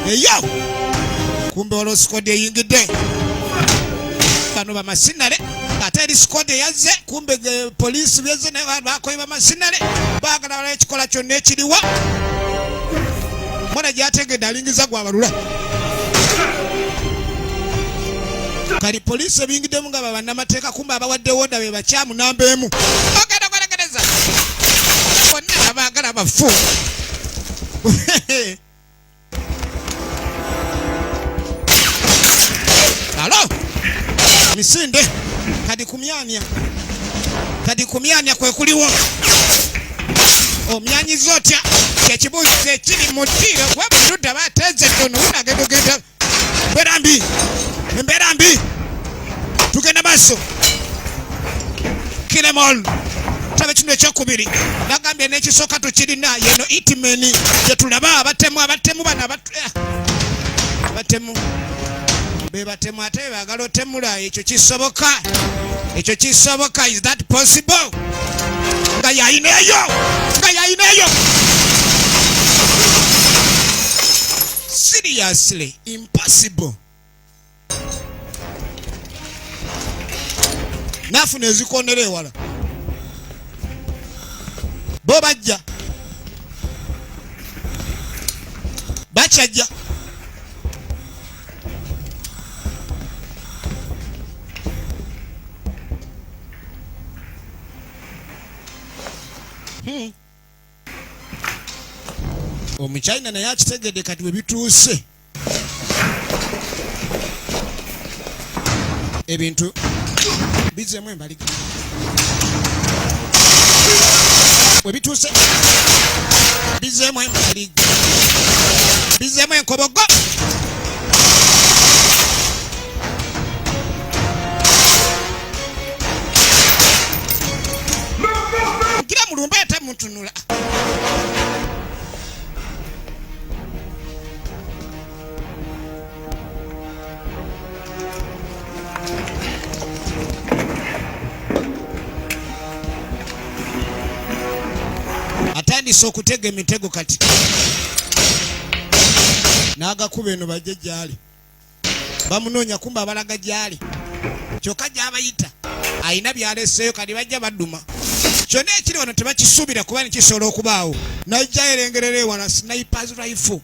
Eyo kumbe olwo sikodi eyingidde. Bano bamasinale ate eri sikodi yazze kumbe poliisi byezze naye bakoye bamasinale baagala bala ekikola kyonna ekiriwa. Mwana gyategedde alingiza gwabalula. Kali poliisi ebingiddemu nga babannamateeka kumbe abawadde woda be bakyamu namba emu. Ogenda kwelegereza bonna abaagala bafu. Alo misinde kadi kumyanya kwe kuliwo. Omyanyi zotya kyekibuuzo ekiri mu ddiiro gwe bududda bateeze ttono unagenda ogenda embeera mbi tugenda maaso. Kilemol tabe kino ekyokubiri bagambye n'ekisooka tukirina yeno itimeni gye tulaba abatemu bano abatemu bebatemu ate baagala otemula. Ekyo kisoboka. Is that possible? Nga yayineeyo. Seriously impossible. Nafuna ezikonera ewala bo bajja bakyajja. Omuchina naye akitegedde kati we bituuse. Ebintu bizemu embaliga we bituuse bizemu embaliga bizemu enkobogo. Ngira mulumba ate mutunula. Atandise okutega emitego kati n'agakuba eno bajje gyali bamunoonya kumba abalaga gyali kyokka gy'abayita ayina byaleseeyo kati bajja badduma. Kyonna ekiri wano tebakisuubira kuba nekisobola okubaawo. Najja erengerera ewala snipers rifle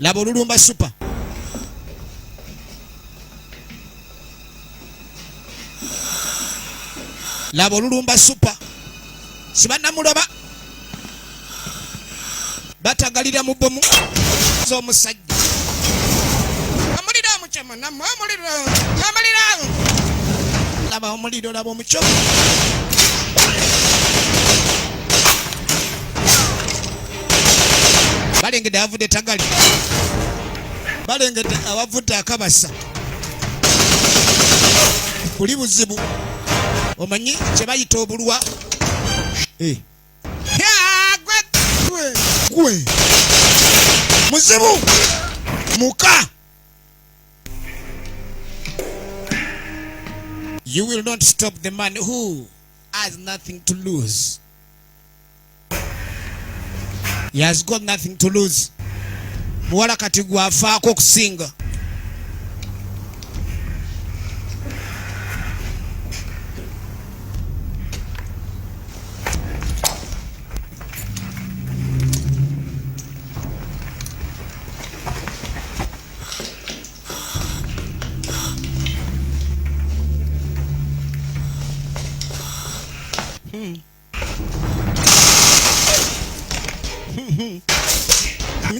laba olulumba super. Laba olulumba super. Sibanamuloba batagalira mu bomu z'omusajja. Omuliro omukyoma namwe omuliro. Laba omuliro, laba omukyoma. Balengedde avudde tagali. Balengedde awavudde akabasa. Kuli buzibu. Omanyi kye bayita obulwa. Gwe muzibu muka. You will not stop the man who has nothing to lose. He has got nothing to lose. Muwala kati gwafaako okusinga.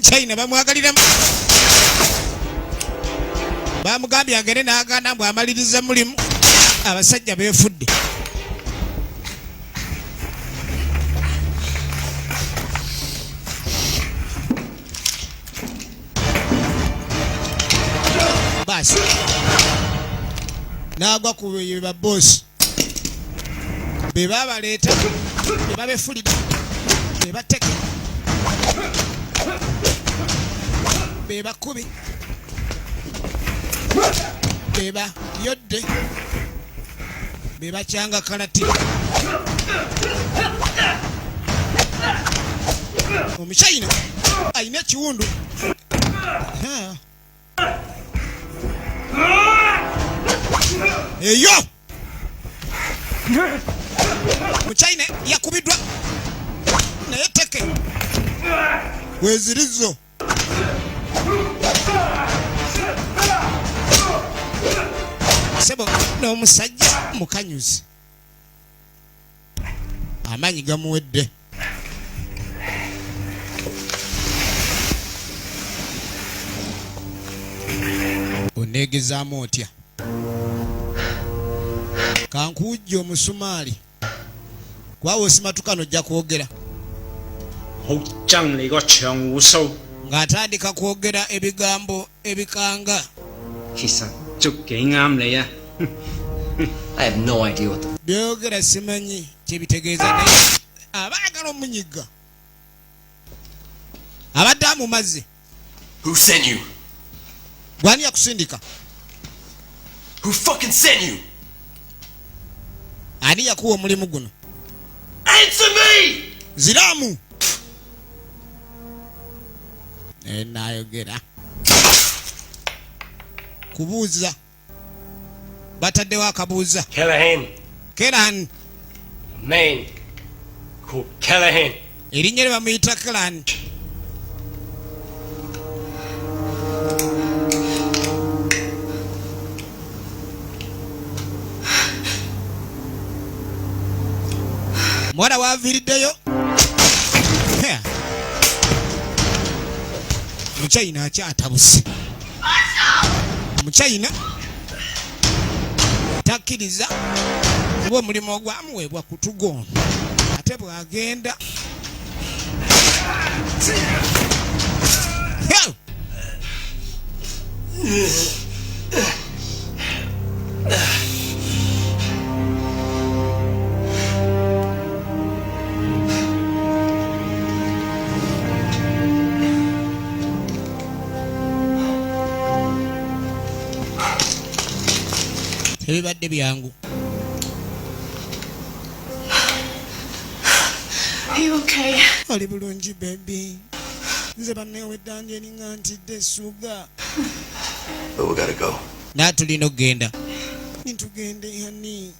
China bamwagalira bamugambye agende n'agaana mbw amaliriza mulimu. Abasajja beefudde. Basi n'agwa ku ba boss be babaleeta be babefulidde be bateke be bakubi be bayodde be bakyanga kalati. Omuchina alina ekiwundu. Eyo Muchina yakubiddwa naye teke wezirizo. Sebo n'omusajja mukanyuzi. Amaanyi gamuwedde. Oneegezaamu otya? Kankujja omusumaali. Kwawe osimatuka n'ojja kwogera. Ng'atandika kwogera ebigambo ebikanga. I have no idea what the Byogera simanyi kyebitegeeza naye abaagala omunyiga. Abadde amumazzi. Who sent you? Gwani yakusindika? Who fucking sent you? Ani yakuwa omulimu guno? Answer me! Ziramu. Nayogera. Kubuuza. Bataddewo akabuuza. Callahan. Man called Callahan. Erinnya lye bamuyita Callahan. Mwana waaviiriddeyo. Muchina akyatabuse. Muchina takkiriza kuba omulimu ogwamuweebwa kutugono ate bw'agenda. Ebibadde byangu. Are you okay? Oli bulungi baby. Nze banneewedde eringa ntidde essuga. But we gotta go. Naatulina okugenda. Nitugende hani.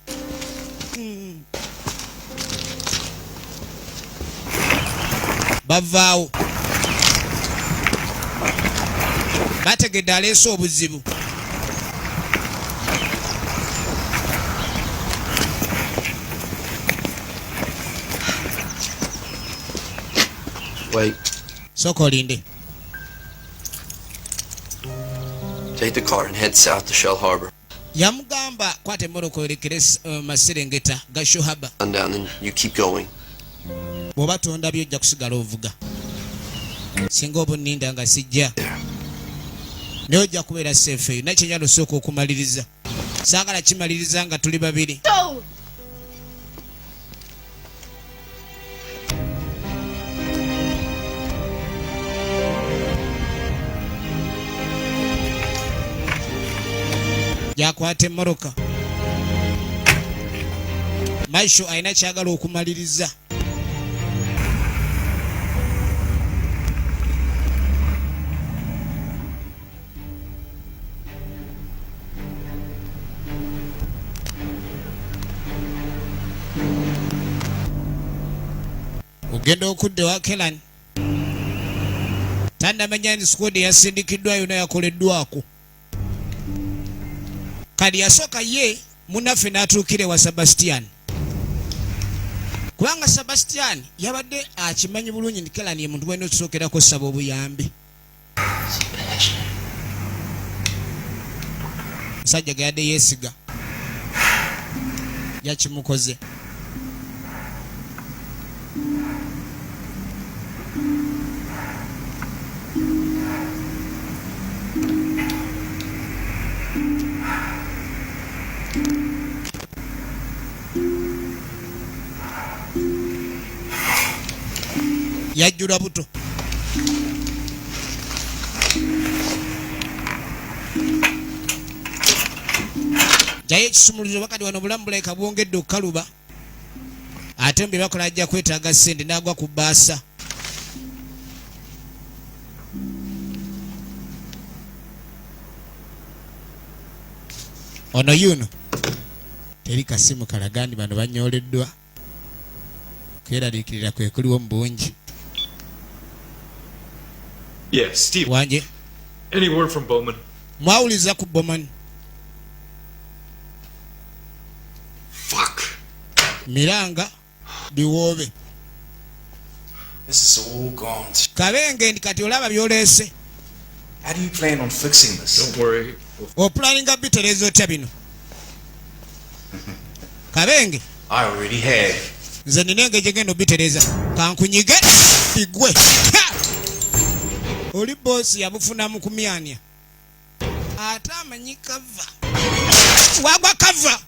Bavaawo. bategedde aleese obuzibu. Wait. Sooka olinde. Take the car and head south to Shell Harbor. Yamugamba kwate mmoloka olekere Maserengeta ga Shohaba. And then you keep going. Bw'oba tondabye ojja kusigala ovuga. Singa obunninda nga sijja. Naye ojja kubeera safe eyo. Nakyo nyalo sooka okumaliriza. Saagala kimaliriza nga tuli babiri. Yakwata emmoroka. Maisho alina kyagala okumaliriza. Ogenda okudde wa Kelani. Tannamanya nti squad yasindikiddwa yonna yakoleddwako. Kali yasooka ye munaffe n'atuukire wa Sebastian. Kubanga Sebastian yabadde akimanyi bulungi nti Kelani ye muntu bwena otusookerako ssaba obuyambi. Musajja ge yadde yeesiga. Yakimukoze. Yajjula buto. Jaye ekisumuluzo bakati wano bulamu bulabika bwongedde okukaluba. Ate mbe bakola ajja kwetaaga ssente n'agwa ku bbaasa. Ono yuno teri kasimu kalagandi bano banyooleddwa. Kweraliikirira kwe kuliwo mu bungi. Yeah, Steve. Wanje. Any word from Bowman? Mwawuliza ku Bowman. Fuck. Miranga biwoobe. This is all gone. Kabenge ndi kati olaba byoleese. How do you plan on fixing this? Don't worry. Opulaninga bitereeza otya bino. Kabenge. I already have. Nze nina engeri gye ngenda obitereeza. Kankunyige bigwe. Oli boosi yabufunamu kumyanya. Ate amanyi kava. Wagwa kava.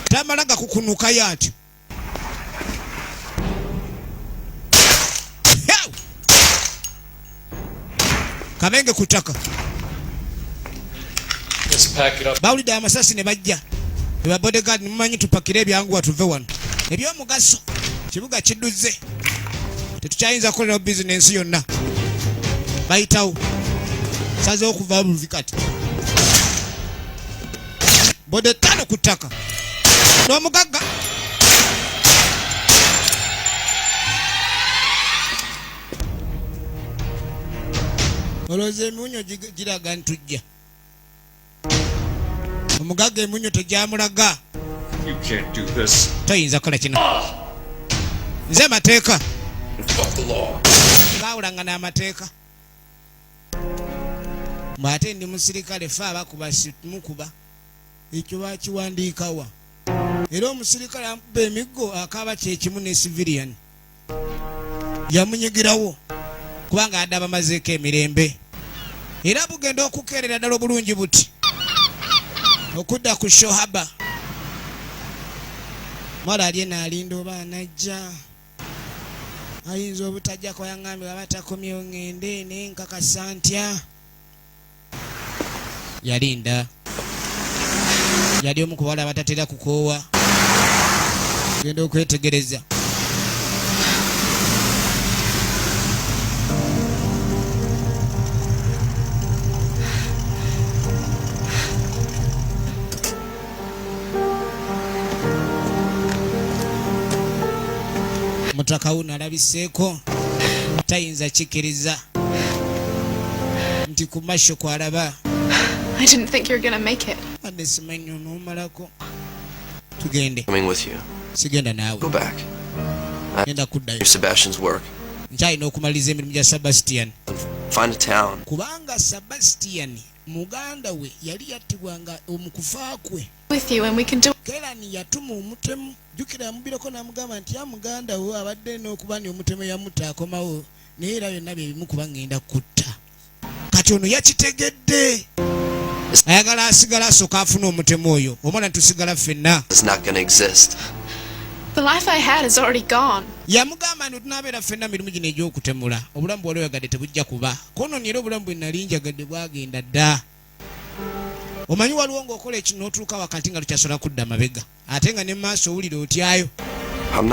Tamalaga kukunuka yati. Kabenge kutaka. Let's pack it up. Bawulidde amasasi ne bajja. Eba bodyguard mumanyi tupakire ebyangu watuve wano. Ebyomugaso. Kibuga kidduze. Tetukyayinza kukolera bizinensi yonna. Bayitawo. Saze okuva buvi kati. Bode tano kutaka. N'omugagga. Olowooza emunyo giraga ntujja. Omugagga emunyo tegyamulaga. You can't do this. Toyinza kukola kino. Nze mateeka. Fuck the law. Baawulanga n'amateeka. Mwate ndi musirikale fe abakuba mukuba. Ekyo bakiwandiikawa. Era omusirikale amukuba emiggo akaaba kyekimu ne civilian. Yamunyigirawo. Kubanga adda bamazeeko emirembe. Era bugenda okukeerera ddala obulungi buti. Okudda ku Shohaba. Mwala alye n'alinda oba anajja. Ayinza obutajjako yaŋŋambye baba takomyewo ŋŋende naye nkakasa ntya. Yalinda. Yali omu ku bawala abatatera kukoowa. Genda okwetegereza. Mutaka wuno alabiseeko tayinza kikiriza. nti ku masho kwalaba. I didn't think you were gonna make it. Ande simanyi onomalako. Tugende. Coming with you. Sigenda naawe. Go back. Genda kuddayo. Sebastian's work. Nkyalina okumaliza emirimu gya Sebastian. Find a town. Kubanga Sebastian muganda we yali yattibwanga omukufa kwe. With you and we can do. Kelani yatuma omutemu. Jukira yamubirako n'amugamba nti ya muganda wo abadde n'okuba ni omutemu yamutta akomawo naye era byonna bye bimu kuba ngenda kutta. Kati ono yakitegedde. Ayagala asigala asooka afuna omutemu oyo. Omwana tusigala ffenna. It's not gonna exist. The life I had is already gone. Yamugamba nti tunaabeera ffenna mirimu gino egy'okutemula. Obulamu bw'oli oyagadde tebujja kuba. Kono era obulamu bwe nali njagadde bwagenda dda. Omanyi waliwo ng'okola ekintu n'otuuka wakati nga tukyasobola kudda mabega. Ate nga ne maaso owulira otyayo.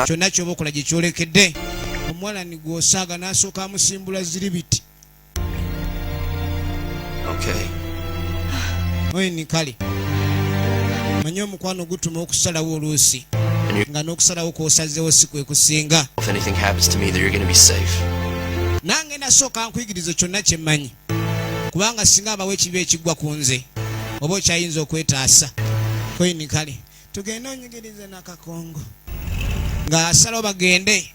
Kyonna ky'oba okola gye kyolekedde. Omuwala ni gw'osaaga n'asooka amusimbula ziribiti. Okay. Oye ni kale. Manyi omukwano gutuma okusalawo oluusi. Nga n'okusalawo kw'osazeewo si kwe kusinga. If anything happens to me, then you're gonna be safe. Nange nasooka nkuyigiriza kyonna kye mmanyi. Kubanga singa abawo ekibi ekiggwa ku nze. Oba okyayinza okwetaasa. Oye ni kale. Tugende onyigirize Nakakongo. Nga asalawo bagende.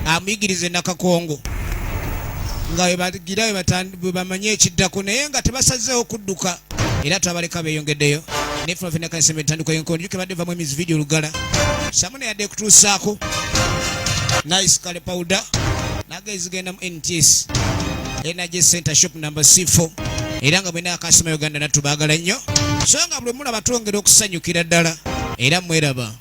Amuyigirize Nakakongo. Nga webagira bwe bamanye ekiddako naye nga tebasazeewo kudduka. Era twabaleka beeyongeddeyo. Nefuna fena kansembe tandiko yenkondo juke badde vamu emizi video lugala. Samune yadde kutuusaako. Nice kale powder. Nagezi genda mu NTS. Energy Center Shop number C4. Era nga bwena akasoma Uganda natubaagala nnyo. So nga buli mulaba twongera okusanyukira ddala. Era mweraba.